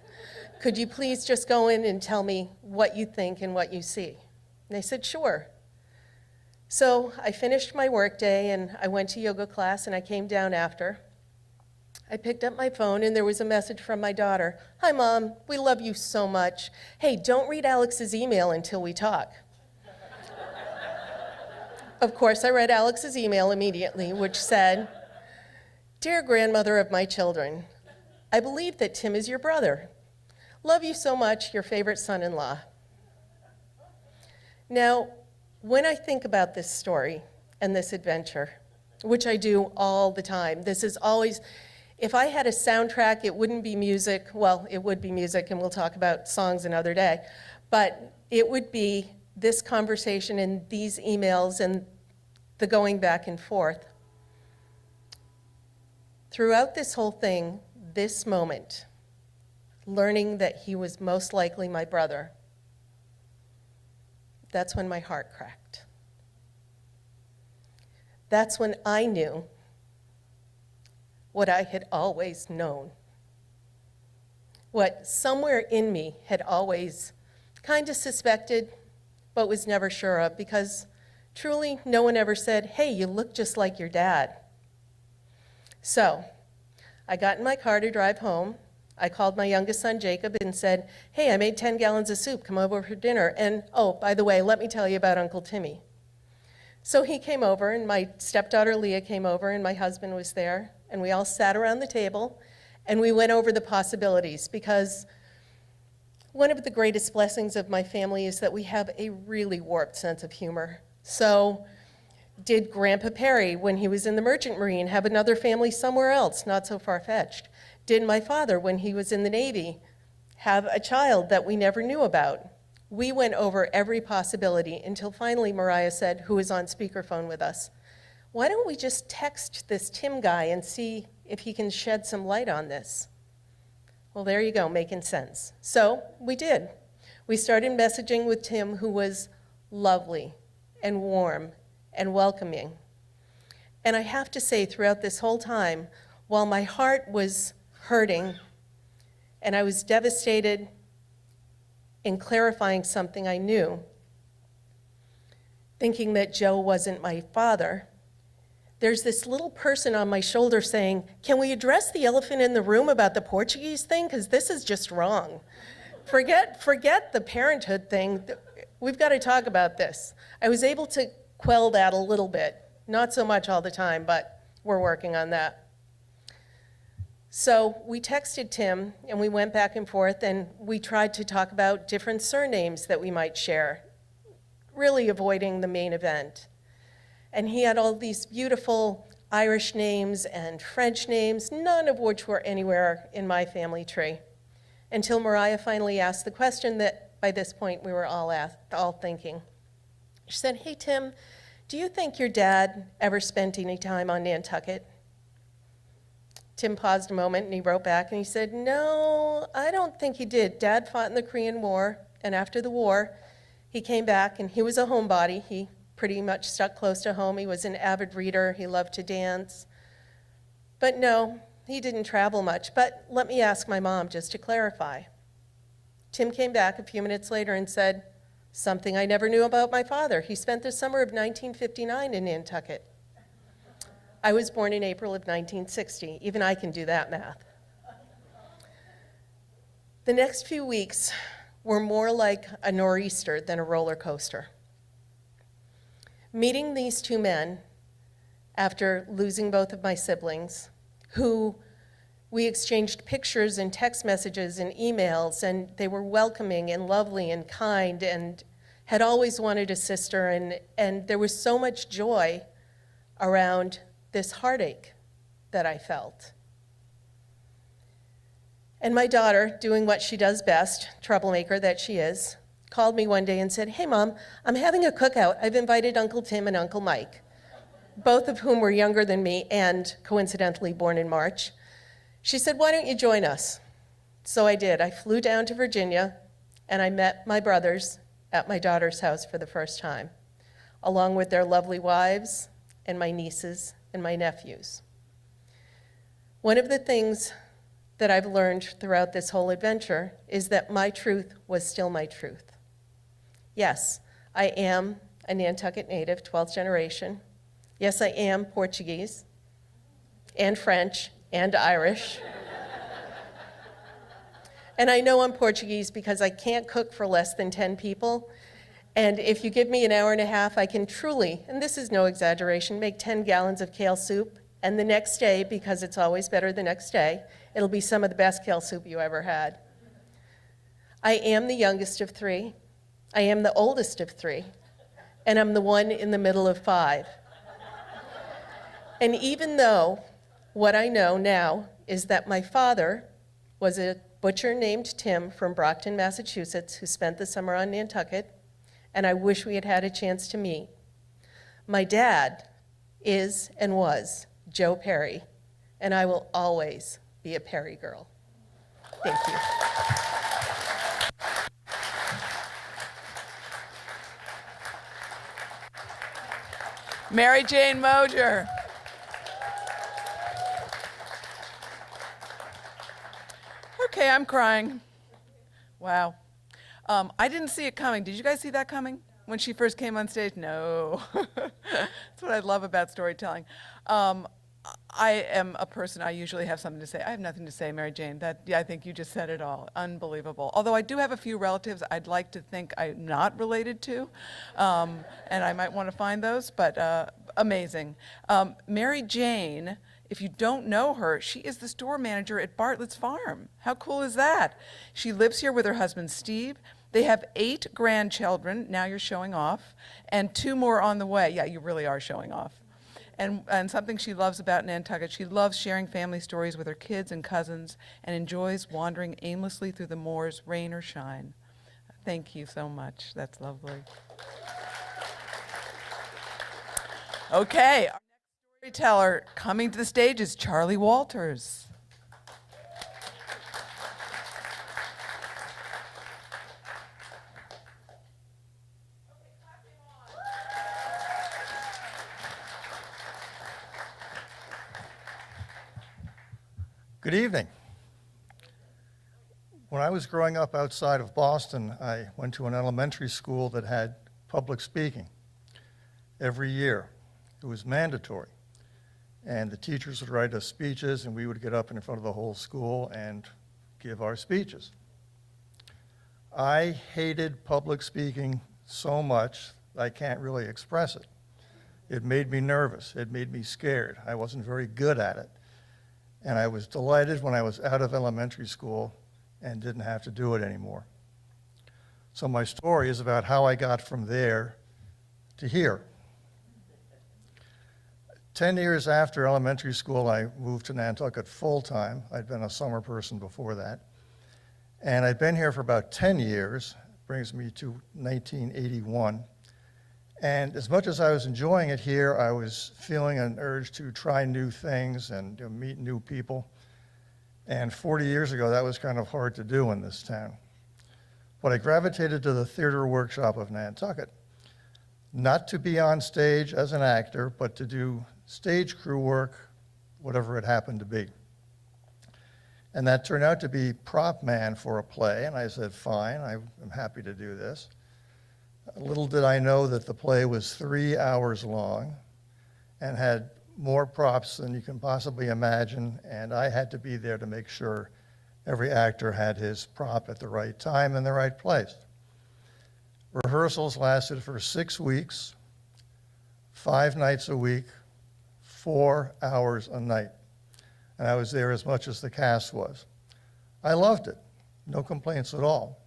Could you please just go in and tell me what you think and what you see? And they said, sure. So I finished my workday and I went to yoga class and I came down after. I picked up my phone and there was a message from my daughter. Hi, Mom, we love you so much. Hey, don't read Alex's email until we talk. Of course, I read Alex's email immediately, which said, Dear grandmother of my children, I believe that Tim is your brother. Love you so much, your favorite son-in-law. Now, when I think about this story and this adventure, which I do all the time, this is always, if I had a soundtrack, it wouldn't be music. Well, it would be music, and we'll talk about songs another day. But it would be this conversation and these emails and the going back and forth. Throughout this whole thing, this moment, learning that he was most likely my brother, that's when my heart cracked. That's when I knew what I had always known, what somewhere in me had always kind of suspected, but was never sure of, because truly no one ever said, hey, you look just like your dad. So I got in my car to drive home. I called my youngest son, Jacob, and said, hey, I made 10 gallons of soup, come over for dinner. And oh, by the way, let me tell you about Uncle Timmy. So he came over, and my stepdaughter Leah came over, and my husband was there, and we all sat around the table, and we went over the possibilities, because one of the greatest blessings of my family is that we have a really warped sense of humor. So did Grandpa Perry, when he was in the Merchant Marine, have another family somewhere else, not so far-fetched? Did my father, when he was in the Navy, have a child that we never knew about? We went over every possibility until finally Mariah said, who was on speakerphone with us, why don't we just text this Tim guy and see if he can shed some light on this? Well, there you go, making sense. So we did. We started messaging with Tim, who was lovely and warm and welcoming. And I have to say, throughout this whole time, while my heart was hurting and I was devastated in clarifying something I knew, thinking that Joe wasn't my father, there's this little person on my shoulder saying, can we address the elephant in the room about the Portuguese thing? Because this is just wrong. Forget the parenthood thing. We've got to talk about this. I was able to quell that a little bit. Not so much all the time, but we're working on that. So we texted Tim, and we went back and forth, and we tried to talk about different surnames that we might share, really avoiding the main event. And he had all these beautiful Irish names and French names, none of which were anywhere in my family tree, until Mariah finally asked the question that by this point we were all thinking. She said, hey, Tim, do you think your dad ever spent any time on Nantucket? Tim paused a moment, and he wrote back, and he said, no, I don't think he did. Dad fought in the Korean War, and after the war, he came back, and he was a homebody. He pretty much stuck close to home. He was an avid reader. He loved to dance. But no, he didn't travel much. But let me ask my mom just to clarify. Tim came back a few minutes later and said, something I never knew about my father. He spent the summer of 1959 in Nantucket. I was born in April of 1960. Even I can do that math. The next few weeks were more like a nor'easter than a roller coaster. Meeting these two men after losing both of my siblings, who we exchanged pictures and text messages and emails, and they were welcoming and lovely and kind and had always wanted a sister, and there was so much joy around this heartache that I felt. And my daughter, doing what she does best, troublemaker that she is, called me one day and said, hey, Mom, I'm having a cookout. I've invited Uncle Tim and Uncle Mike, both of whom were younger than me and coincidentally born in March. She said, why don't you join us? So I did. I flew down to Virginia, and I met my brothers at my daughter's house for the first time, along with their lovely wives and my nieces and my nephews. One of the things that I've learned throughout this whole adventure is that my truth was still my truth. Yes, I am a Nantucket native, 12th generation. Yes, I am Portuguese and French and Irish. And I know I'm Portuguese because I can't cook for less than 10 people. And if you give me an hour and a half, I can truly, and this is no exaggeration, make 10 gallons of kale soup. And the next day, because it's always better the next day, it'll be some of the best kale soup you ever had. I am the youngest of three. I am the oldest of 3, and I'm the one in the middle of 5. And even though what I know now is that my father was a butcher named Tim from Brockton, Massachusetts, who spent the summer on Nantucket, and I wish we had had a chance to meet. My dad is and was Joe Perry, and I will always be a Perry girl. Thank you. Mary Jane Moser. Okay, I'm crying. Wow. I didn't see it coming. Did you guys see that coming when she first came on stage? No. That's what I love about storytelling. I am a person, I usually have something to say. I have nothing to say, Mary Jane. Yeah, I think you just said it all. Unbelievable. Although I do have a few relatives I'd like to think I'm not related to, and I might want to find those, but amazing. Mary Jane, if you don't know her, she is the store manager at Bartlett's Farm. How cool is that? She lives here with her husband, Steve. They have 8 grandchildren, now you're showing off, and 2 more on the way. Yeah, you really are showing off. And something she loves about Nantucket, she loves sharing family stories with her kids and cousins and enjoys wandering aimlessly through the moors, rain or shine. Thank you so much. That's lovely. Okay, our next storyteller coming to the stage is Charlie Walters. Good evening. When I was growing up outside of Boston, I went to an elementary school that had public speaking every year. It was mandatory. And the teachers would write us speeches, and we would get up in front of the whole school and give our speeches. I hated public speaking so much, I can't really express it. It made me nervous. It made me scared. I wasn't very good at it. And I was delighted when I was out of elementary school and didn't have to do it anymore. So my story is about how I got from there to here. 10 years after elementary school, I moved to Nantucket full-time. I'd been a summer person before that. And I'd been here for about 10 years, brings me to 1981. And as much as I was enjoying it here, I was feeling an urge to try new things and meet new people. And 40 years ago, that was kind of hard to do in this town. But I gravitated to the theater workshop of Nantucket, not to be on stage as an actor, but to do stage crew work, whatever it happened to be. And that turned out to be prop man for a play, and I said, fine, I'm happy to do this. Little did I know that the play was 3 hours long and had more props than you can possibly imagine, and I had to be there to make sure every actor had his prop at the right time and the right place. Rehearsals lasted for 6 weeks, 5 nights a week, 4 hours a night, and I was there as much as the cast was. I loved it, no complaints at all.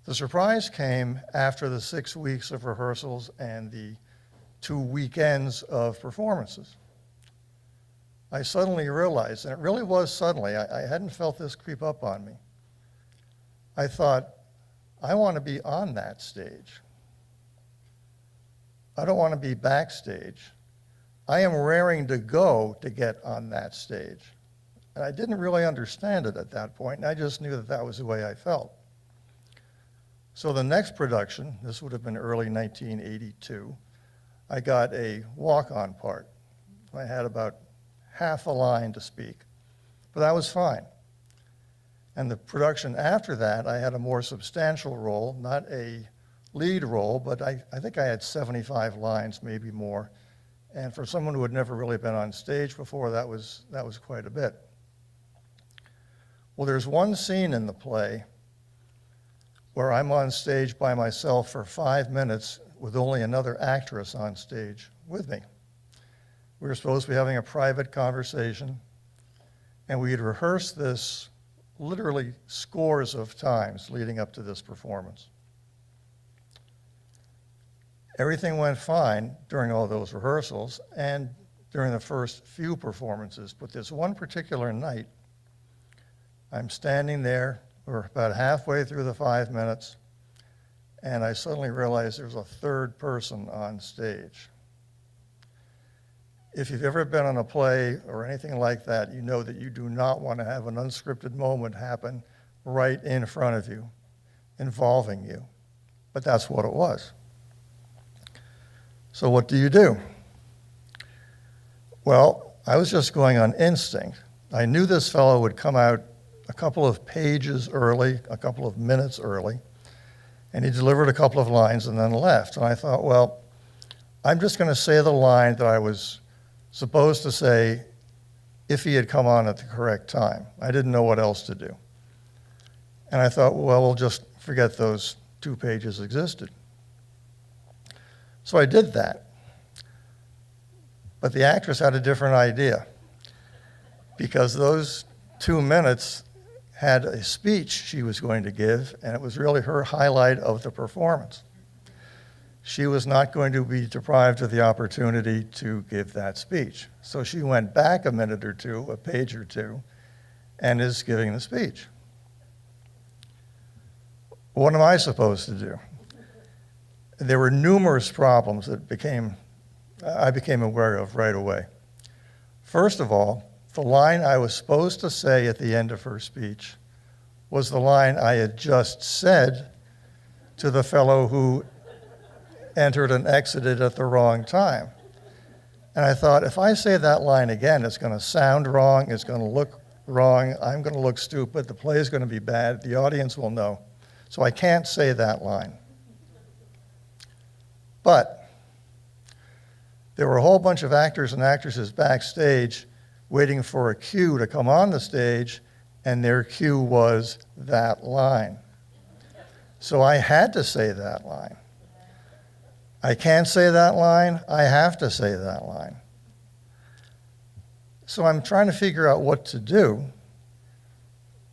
The surprise came after the 6 weeks of rehearsals and the 2 weekends of performances. I suddenly realized, and it really was suddenly, I hadn't felt this creep up on me. I thought, I want to be on that stage. I don't want to be backstage. I am raring to go to get on that stage. And I didn't really understand it at that point, and I just knew that that was the way I felt. So the next production, this would have been early 1982, I got a walk-on part. I had about half a line to speak, but that was fine. And the production after that, I had a more substantial role, not a lead role, but I think I had 75 lines, maybe more. And for someone who had never really been on stage before, that was quite a bit. Well, there's one scene in the play where I'm on stage by myself for 5 minutes with only another actress on stage with me. We were supposed to be having a private conversation, and we had rehearsed this literally scores of times leading up to this performance. Everything went fine during all those rehearsals and during the first few performances, but this one particular night, I'm standing there, we're about halfway through the 5 minutes, and I suddenly realize there's a third person on stage. If you've ever been on a play or anything like that, you know that you do not want to have an unscripted moment happen right in front of you, involving you. But that's what it was. So what do? Well, I was just going on instinct. I knew this fellow would come out a couple of pages early, a couple of minutes early, and he delivered a couple of lines and then left. And I thought, well, I'm just going to say the line that I was supposed to say if he had come on at the correct time. I didn't know what else to do. And I thought, well, we'll just forget those 2 pages existed. So I did that. But the actress had a different idea, because those 2 minutes had a speech she was going to give, and it was really her highlight of the performance. She was not going to be deprived of the opportunity to give that speech. So she went back a minute or two, a page or two, and is giving the speech. What am I supposed to do? There were numerous problems that I became aware of right away. First of all, the line I was supposed to say at the end of her speech was the line I had just said to the fellow who entered and exited at the wrong time. And I thought, if I say that line again, it's going to sound wrong, it's going to look wrong, I'm going to look stupid, the play is going to be bad, the audience will know. So I can't say that line. But there were a whole bunch of actors and actresses backstage waiting for a cue to come on the stage, and their cue was that line. So I had to say that line. I can't say that line, I have to say that line. So I'm trying to figure out what to do,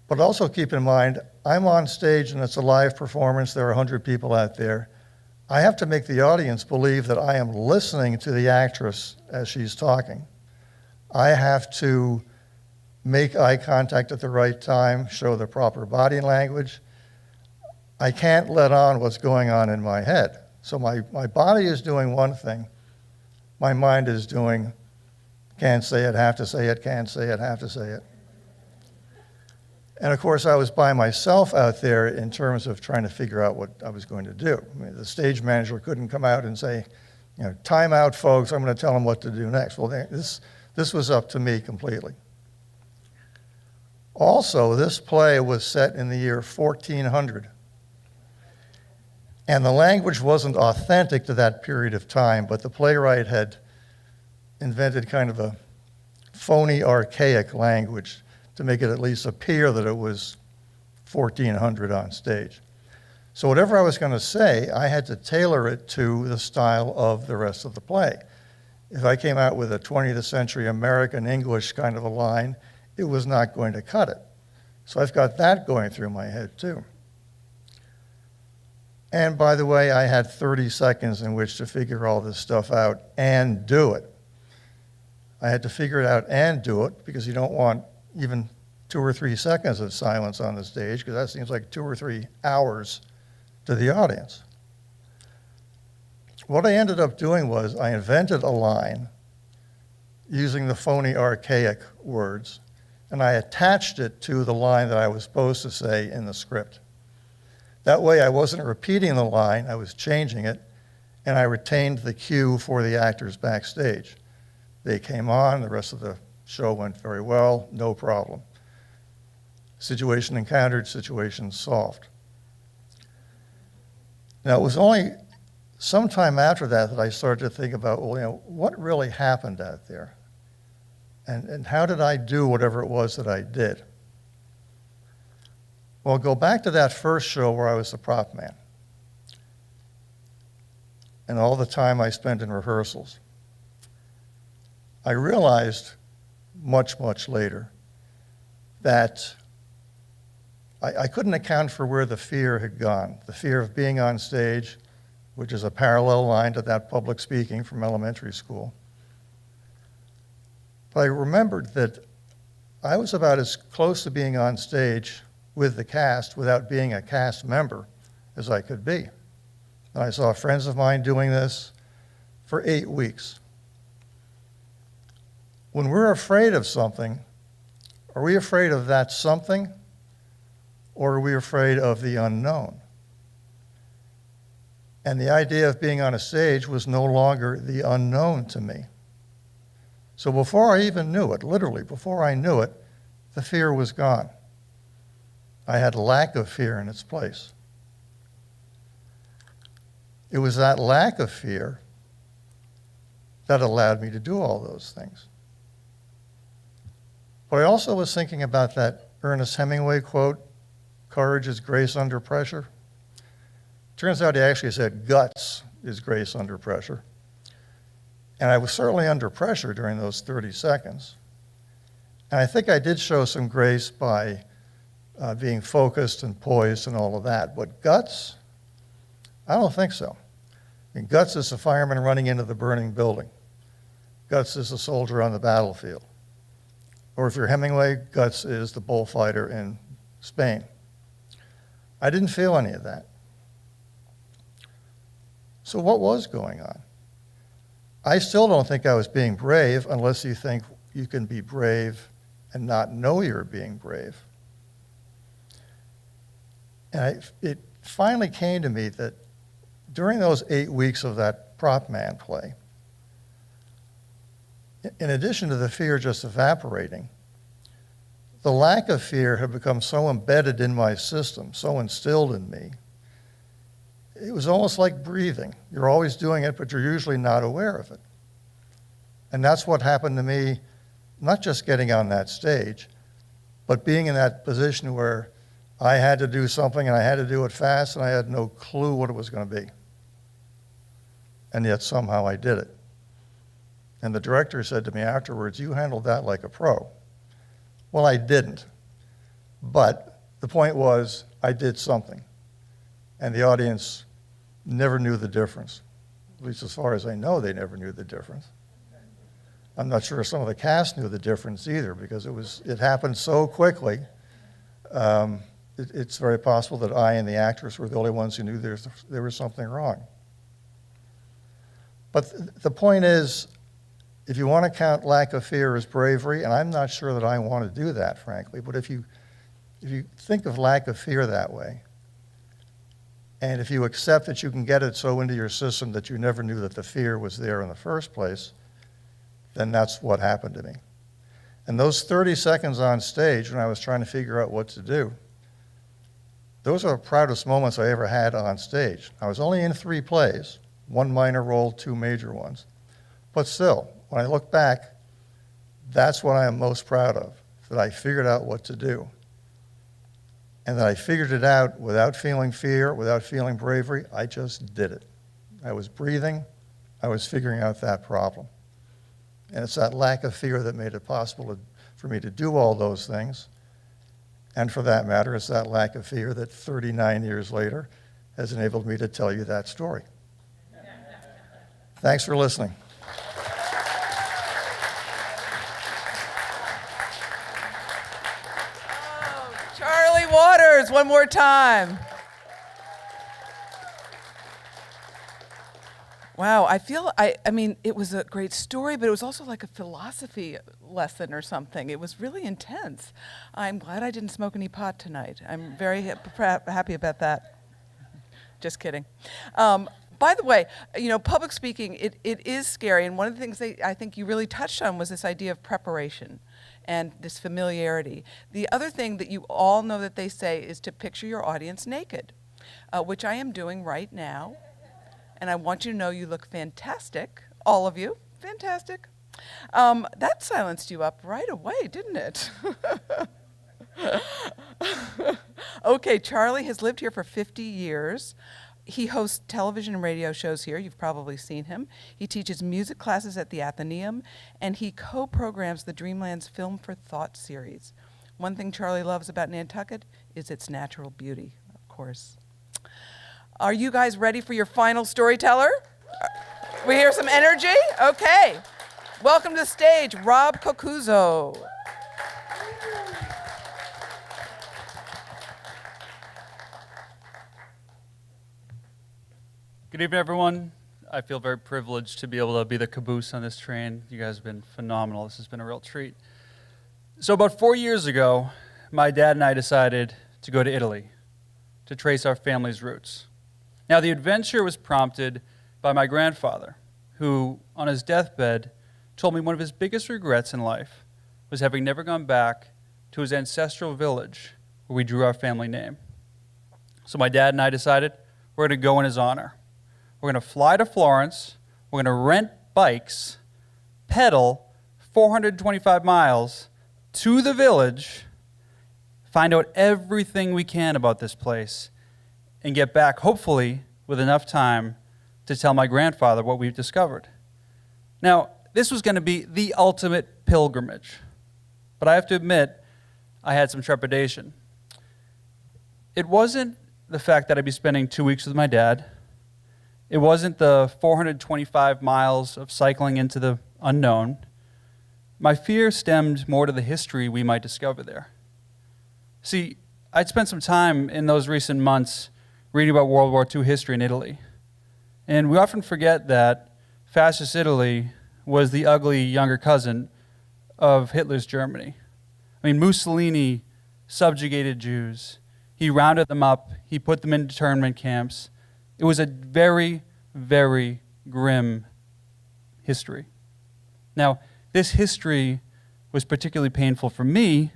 but also keep in mind, I'm on stage and it's a live performance, there are 100 people out there. I have to make the audience believe that I am listening to the actress as she's talking. I have to make eye contact at the right time, show the proper body language. I can't let on what's going on in my head. So my body is doing one thing, my mind is doing, can't say it, have to say it, can't say it, have to say it. And of course, I was by myself out there in terms of trying to figure out what I was going to do. I mean, the stage manager couldn't come out and say, time out, folks, I'm going to tell them what to do next. Well, this was up to me completely. Also, this play was set in the year 1400. And the language wasn't authentic to that period of time, but the playwright had invented kind of a phony, archaic language to make it at least appear that it was 1400 on stage. So whatever I was going to say, I had to tailor it to the style of the rest of the play. If I came out with a 20th century American English kind of a line, it was not going to cut it. So I've got that going through my head too. And by the way, I had 30 seconds in which to figure all this stuff out and do it. I had to figure it out and do it because you don't want even 2 or 3 seconds of silence on the stage, because that seems like 2 or 3 hours to the audience. What I ended up doing was I invented a line using the phony, archaic words, and I attached it to the line that I was supposed to say in the script. That way I wasn't repeating the line, I was changing it, and I retained the cue for the actors backstage. They came on, the rest of the show went very well, no problem. Situation encountered, situation solved. Now, it was only sometime after that that I started to think about, well, what really happened out there? And how did I do whatever it was that I did? Well, go back to that first show where I was the prop man and all the time I spent in rehearsals. I realized much, much later that I couldn't account for where the fear had gone, the fear of being on stage, which is a parallel line to that public speaking from elementary school. But I remembered that I was about as close to being on stage with the cast without being a cast member as I could be. And I saw friends of mine doing this for 8 weeks. When we're afraid of something, are we afraid of that something, or are we afraid of the unknown? And the idea of being on a stage was no longer the unknown to me. So before I even knew it, literally before I knew it, the fear was gone. I had lack of fear in its place. It was that lack of fear that allowed me to do all those things. But I also was thinking about that Ernest Hemingway quote, "Courage is grace under pressure." Turns out he actually said guts is grace under pressure. And I was certainly under pressure during those 30 seconds. And I think I did show some grace by being focused and poised and all of that. But guts, I don't think so. I mean, guts is a fireman running into the burning building. Guts is a soldier on the battlefield. Or if you're Hemingway, guts is the bullfighter in Spain. I didn't feel any of that. So what was going on? I still don't think I was being brave unless you think you can be brave and not know you're being brave. And it finally came to me that during those 8 weeks of that prop man play, in addition to the fear just evaporating, the lack of fear had become so embedded in my system, so instilled in me. It was almost like breathing. You're always doing it, but you're usually not aware of it. And that's what happened to me, not just getting on that stage, but being in that position where I had to do something and I had to do it fast and I had no clue what it was going to be. And yet somehow I did it. And the director said to me afterwards, "You handled that like a pro." Well, I didn't. But the point was, I did something. And the audience never knew the difference. At least as far as I know, they never knew the difference. I'm not sure some of the cast knew the difference either, because it happened so quickly. It's very possible that I and the actress were the only ones who knew there was something wrong. But the point is, if you want to count lack of fear as bravery, and I'm not sure that I want to do that, frankly, but if you think of lack of fear that way, and if you accept that you can get it so into your system that you never knew that the fear was there in the first place, then that's what happened to me. And those 30 seconds on stage when I was trying to figure out what to do, those are the proudest moments I ever had on stage. I was only in 3 plays, 1 minor role, 2 major ones. But still, when I look back, that's what I am most proud of, that I figured out what to do. And that I figured it out without feeling fear, without feeling bravery. I just did it. I was breathing. I was figuring out that problem. And it's that lack of fear that made it possible for me to do all those things. And for that matter, it's that lack of fear that 39 years later has enabled me to tell you that story. Thanks for listening. Charlie Waters, one more time. Wow, I mean, it was a great story, but it was also like a philosophy lesson or something. It was really intense. I'm glad I didn't smoke any pot tonight. I'm very happy about that. Just kidding. By the way, public speaking, it is scary, and one of the things I think you really touched on was this idea of preparation and this familiarity. The other thing that you all know that they say is to picture your audience naked, which I am doing right now. And I want you to know you look fantastic, all of you, fantastic. That silenced you up right away, didn't it? Okay, Charlie has lived here for 50 years. He hosts television and radio shows here. You've probably seen him. He teaches music classes at the Athenaeum, and he co-programs the Dreamland's Film for Thought series. One thing Charlie loves about Nantucket is its natural beauty, of course. Are you guys ready for your final storyteller? We hear some energy? Okay. Welcome to the stage, Rob Cocuzzo. Good evening, everyone. I feel very privileged to be able to be the caboose on this train. You guys have been phenomenal. This has been a real treat. So about 4 years ago, my dad and I decided to go to Italy to trace our family's roots. Now, the adventure was prompted by my grandfather, who, on his deathbed, told me one of his biggest regrets in life was having never gone back to his ancestral village where we drew our family name. So my dad and I decided we're going to go in his honor. We're going to fly to Florence, we're going to rent bikes, pedal 425 miles to the village, find out everything we can about this place, and get back, hopefully, with enough time to tell my grandfather what we've discovered. Now, this was going to be the ultimate pilgrimage, but I have to admit, I had some trepidation. It wasn't the fact that I'd be spending 2 weeks with my dad. It wasn't the 425 miles of cycling into the unknown. My fear stemmed more to the history we might discover there. See, I'd spent some time in those recent months reading about World War II history in Italy. And we often forget that fascist Italy was the ugly younger cousin of Hitler's Germany. I mean, Mussolini subjugated Jews. He rounded them up. He put them in internment camps. It was a very, very grim history. Now, this history was particularly painful for me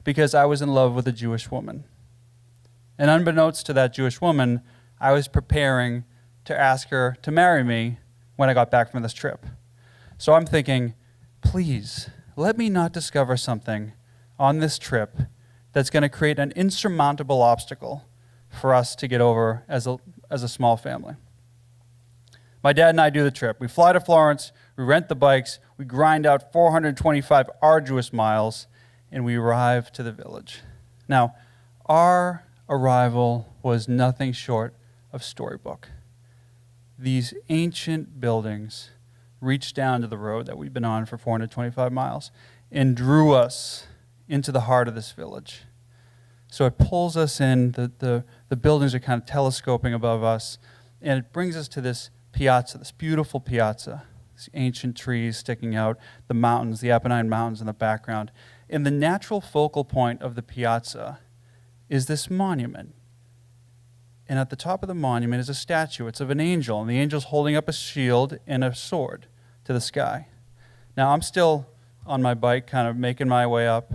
because I was in love with a Jewish woman. And unbeknownst to that Jewish woman, I was preparing to ask her to marry me when I got back from this trip. So I'm thinking, please, let me not discover something on this trip that's going to create an insurmountable obstacle for us to get over as a small family. My dad and I do the trip. We fly to Florence, we rent the bikes, we grind out 425 arduous miles, and we arrive to the village. Now, our arrival was nothing short of storybook. These ancient buildings reached down to the road that we'd been on for 425 miles and drew us into the heart of this village. So it pulls us in, the buildings are kind of telescoping above us, and it brings us to this piazza, this beautiful piazza, these ancient trees sticking out, the mountains, the Apennine Mountains in the background. And the natural focal point of the piazza is this monument. And at the top of the monument is a statue. It's of an angel, and the angel's holding up a shield and a sword to the sky. Now, I'm still on my bike, kind of making my way up,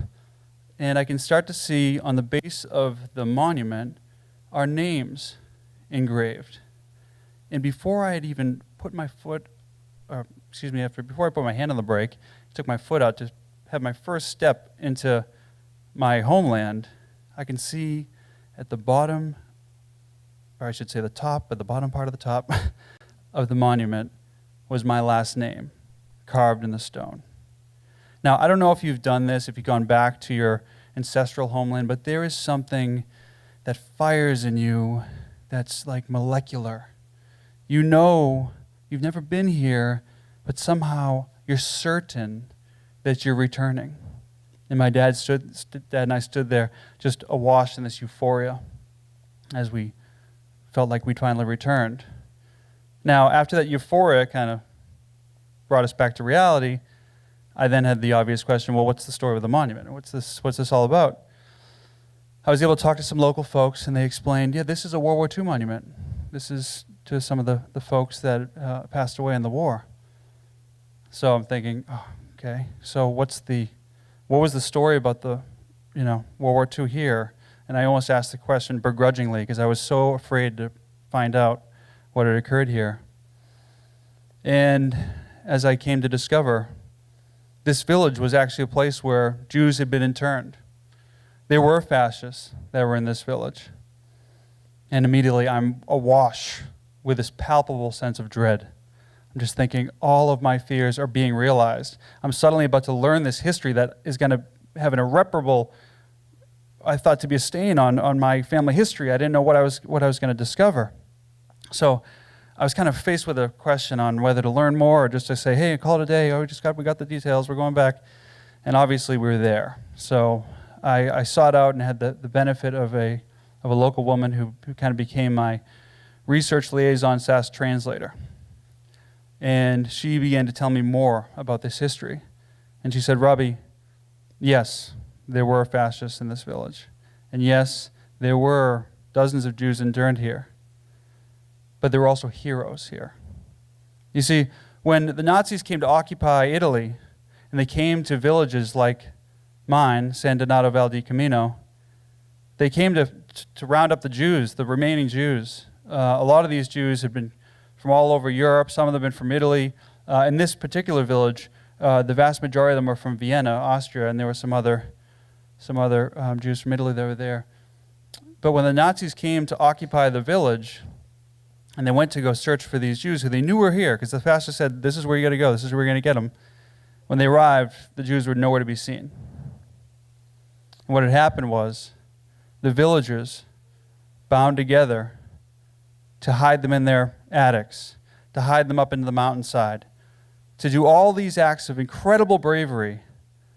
and I can start to see on the base of the monument our names engraved. And before I had even put my foot, before I put my hand on the brake, took my foot out to have my first step into my homeland, I can see at the bottom, or I should say the top, but the bottom part of the top of the monument was my last name, carved in the stone. Now, I don't know if you've done this, if you've gone back to your ancestral homeland, but there is something that fires in you that's like molecular. You know you've never been here, but somehow you're certain that you're returning. And my dad and I stood there just awash in this euphoria as we felt like we'd finally returned. Now, after that euphoria kind of brought us back to reality, I then had the obvious question, well, what's the story with the monument? What's this all about? I was able to talk to some local folks, and they explained, yeah, this is a World War II monument. This is to some of the folks that passed away in the war. So I'm thinking, oh, okay, so what was the story about the, World War II here? And I almost asked the question begrudgingly because I was so afraid to find out what had occurred here. And as I came to discover, this village was actually a place where Jews had been interned. There were fascists that were in this village. And immediately I'm awash with this palpable sense of dread. I'm just thinking all of my fears are being realized. I'm suddenly about to learn this history that is going to have an irreparable I thought to be a stain on my family history. I didn't know what I was going to discover. So I was kind of faced with a question on whether to learn more or just to say, hey, call it a day. Oh, we got the details. We're going back. And obviously we were there. So I sought out and had the benefit of a local woman who kind of became my research liaison / translator. And she began to tell me more about this history. And she said, Robbie, yes, there were fascists in this village. And yes, there were dozens of Jews interned here. But there were also heroes here. You see, when the Nazis came to occupy Italy, and they came to villages like mine, San Donato Val di Camino, they came to round up the Jews, the remaining Jews. A lot of these Jews had been from all over Europe. Some of them had been from Italy. In this particular village, the vast majority of them were from Vienna, Austria, and there were some other Jews from Italy that were there. But when the Nazis came to occupy the village, and they went to go search for these Jews who they knew were here, because the fascists said, this is where you got to go, this is where you're going to get them. When they arrived, the Jews were nowhere to be seen. And what had happened was the villagers bound together to hide them in their attics, to hide them up into the mountainside, to do all these acts of incredible bravery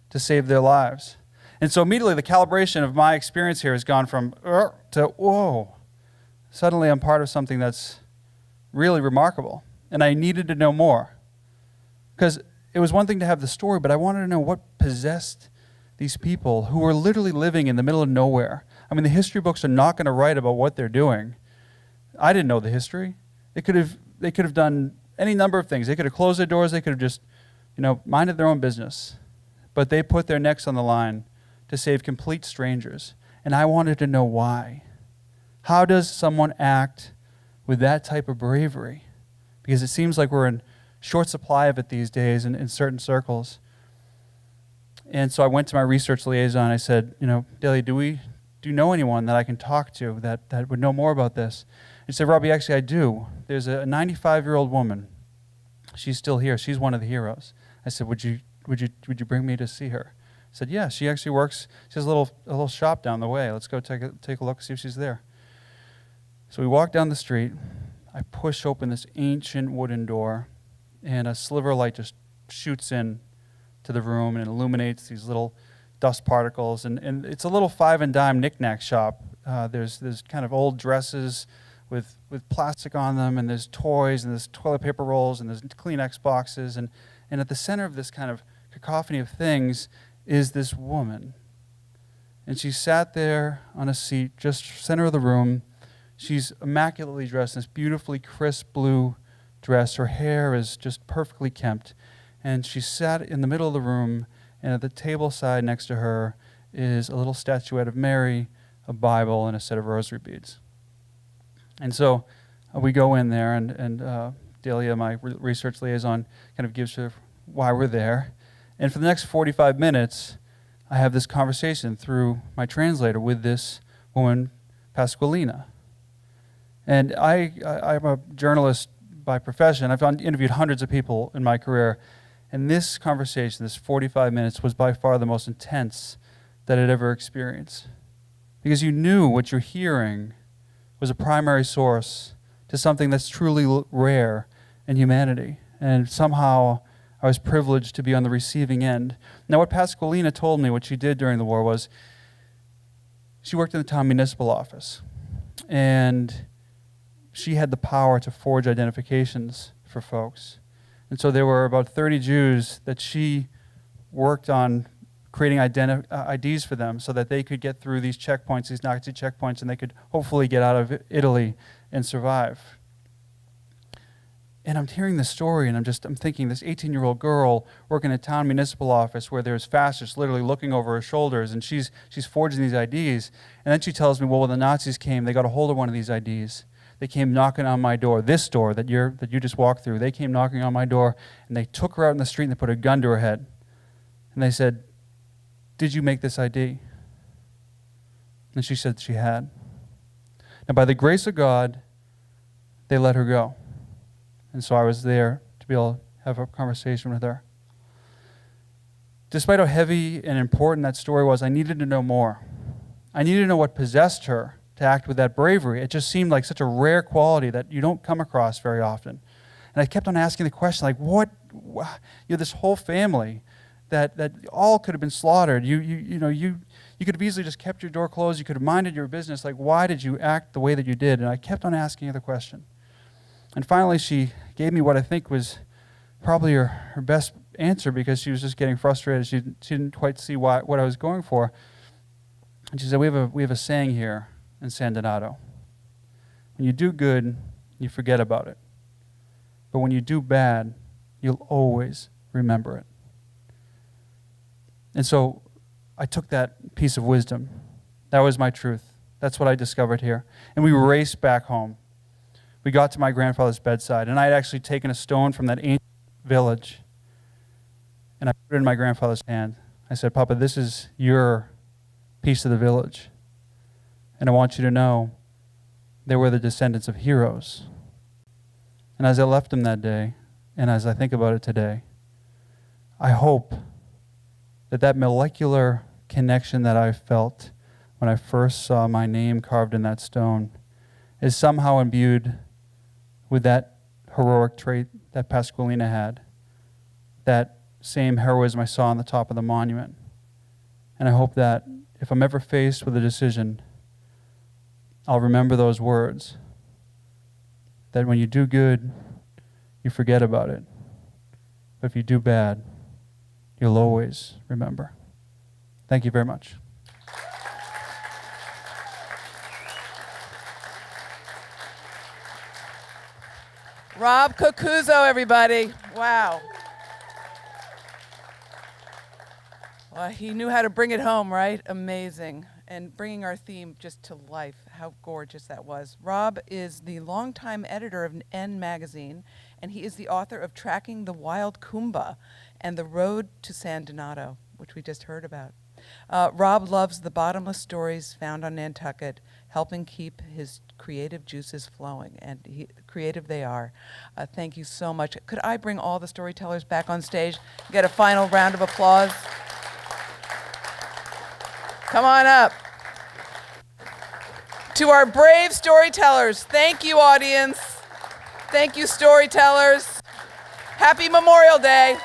to save their lives. And so immediately the calibration of my experience here has gone from to whoa. Suddenly I'm part of something that's really remarkable. And I needed to know more. Because it was one thing to have the story, but I wanted to know what possessed these people who were literally living in the middle of nowhere. I mean, the history books are not going to write about what they're doing. I didn't know the history. They could have done any number of things. They could have closed their doors. They could have just, minded their own business. But they put their necks on the line to save complete strangers. And I wanted to know why. How does someone act with that type of bravery? Because it seems like we're in short supply of it these days in certain circles. And so I went to my research liaison. I said, Delia, do you know anyone that I can talk to that would know more about this? He said, Robbie, actually I do. There's a 95-year-old woman. She's still here. She's one of the heroes. I said, would you bring me to see her? He said, yeah, she actually works. She has a little shop down the way. Let's go take a look, see if she's there. So we walk down the street. I push open this ancient wooden door, and a sliver of light just shoots in to the room and illuminates these little dust particles. And it's a little 5 and dime knick-knack shop. There's kind of old dresses with plastic on them, and there's toys, and there's toilet paper rolls, and there's Kleenex boxes. And at the center of this kind of cacophony of things is this woman. And she sat there on a seat, just center of the room. She's immaculately dressed in this beautifully crisp blue dress. Her hair is just perfectly kempt. And she sat in the middle of the room, and at the table side next to her is a little statuette of Mary, a Bible, and a set of rosary beads. And so we go in there, and Delia, my research liaison, kind of gives her why we're there. And for the next 45 minutes, I have this conversation through my translator with this woman, Pasqualina. And I'm a journalist by profession. I've interviewed hundreds of people in my career. And this conversation, this 45 minutes, was by far the most intense that I'd ever experienced. Because you knew what you're hearing was a primary source to something that's truly rare in humanity. And somehow I was privileged to be on the receiving end. Now, what Pasqualina told me, what she did during the war, was she worked in the town municipal office. And she had the power to forge identifications for folks. And so there were about 30 Jews that she worked on creating IDs for them so that they could get through these checkpoints, these Nazi checkpoints, and they could hopefully get out of Italy and survive. And I'm hearing this story, and I'm thinking, this 18-year-old girl working in a town municipal office where there's fascists literally looking over her shoulders, and she's forging these IDs. And then she tells me, well, when the Nazis came, they got a hold of one of these IDs. They came knocking on my door, this door that you just walked through. They came knocking on my door, and they took her out in the street, and they put a gun to her head. And they said, did you make this ID? And she said she had. Now, by the grace of God, they let her go. And so I was there to be able to have a conversation with her. Despite how heavy and important that story was, I needed to know more. I needed to know what possessed her to act with that bravery. It just seemed like such a rare quality that you don't come across very often. And I kept on asking the question, like, this whole family that all could have been slaughtered. You could have easily just kept your door closed. You could have minded your business. Like, why did you act the way that you did? And I kept on asking her the question. And finally, she gave me what I think was probably her best answer, because she was just getting frustrated. She didn't quite see what I was going for. And she said, we have a saying here in San Donato. When you do good, you forget about it. But when you do bad, you'll always remember it. And so I took that piece of wisdom. That was my truth. That's what I discovered here. And we raced back home. We got to my grandfather's bedside, and I had actually taken a stone from that ancient village, and I put it in my grandfather's hand. I said, Papa, this is your piece of the village, and I want you to know they were the descendants of heroes. And as I left him that day, and as I think about it today, I hope that molecular connection that I felt when I first saw my name carved in that stone is somehow imbued with that heroic trait that Pasqualina had, that same heroism I saw on the top of the monument. And I hope that if I'm ever faced with a decision, I'll remember those words, that when you do good, you forget about it. But if you do bad, you'll always remember. Thank you very much. Rob Cocuzo, everybody. Wow. Well, he knew how to bring it home, right? Amazing. And bringing our theme just to life. How gorgeous that was. Rob is the longtime editor of N Magazine, and he is the author of Tracking the Wild Kumba and The Road to San Donato, which we just heard about. Rob loves the bottomless stories found on Nantucket, helping keep his creative juices flowing, and creative they are. Thank you so much. Could I bring all the storytellers back on stage? Get a final round of applause. Come on up. To our brave storytellers, thank you, audience. Thank you, storytellers. Happy Memorial Day.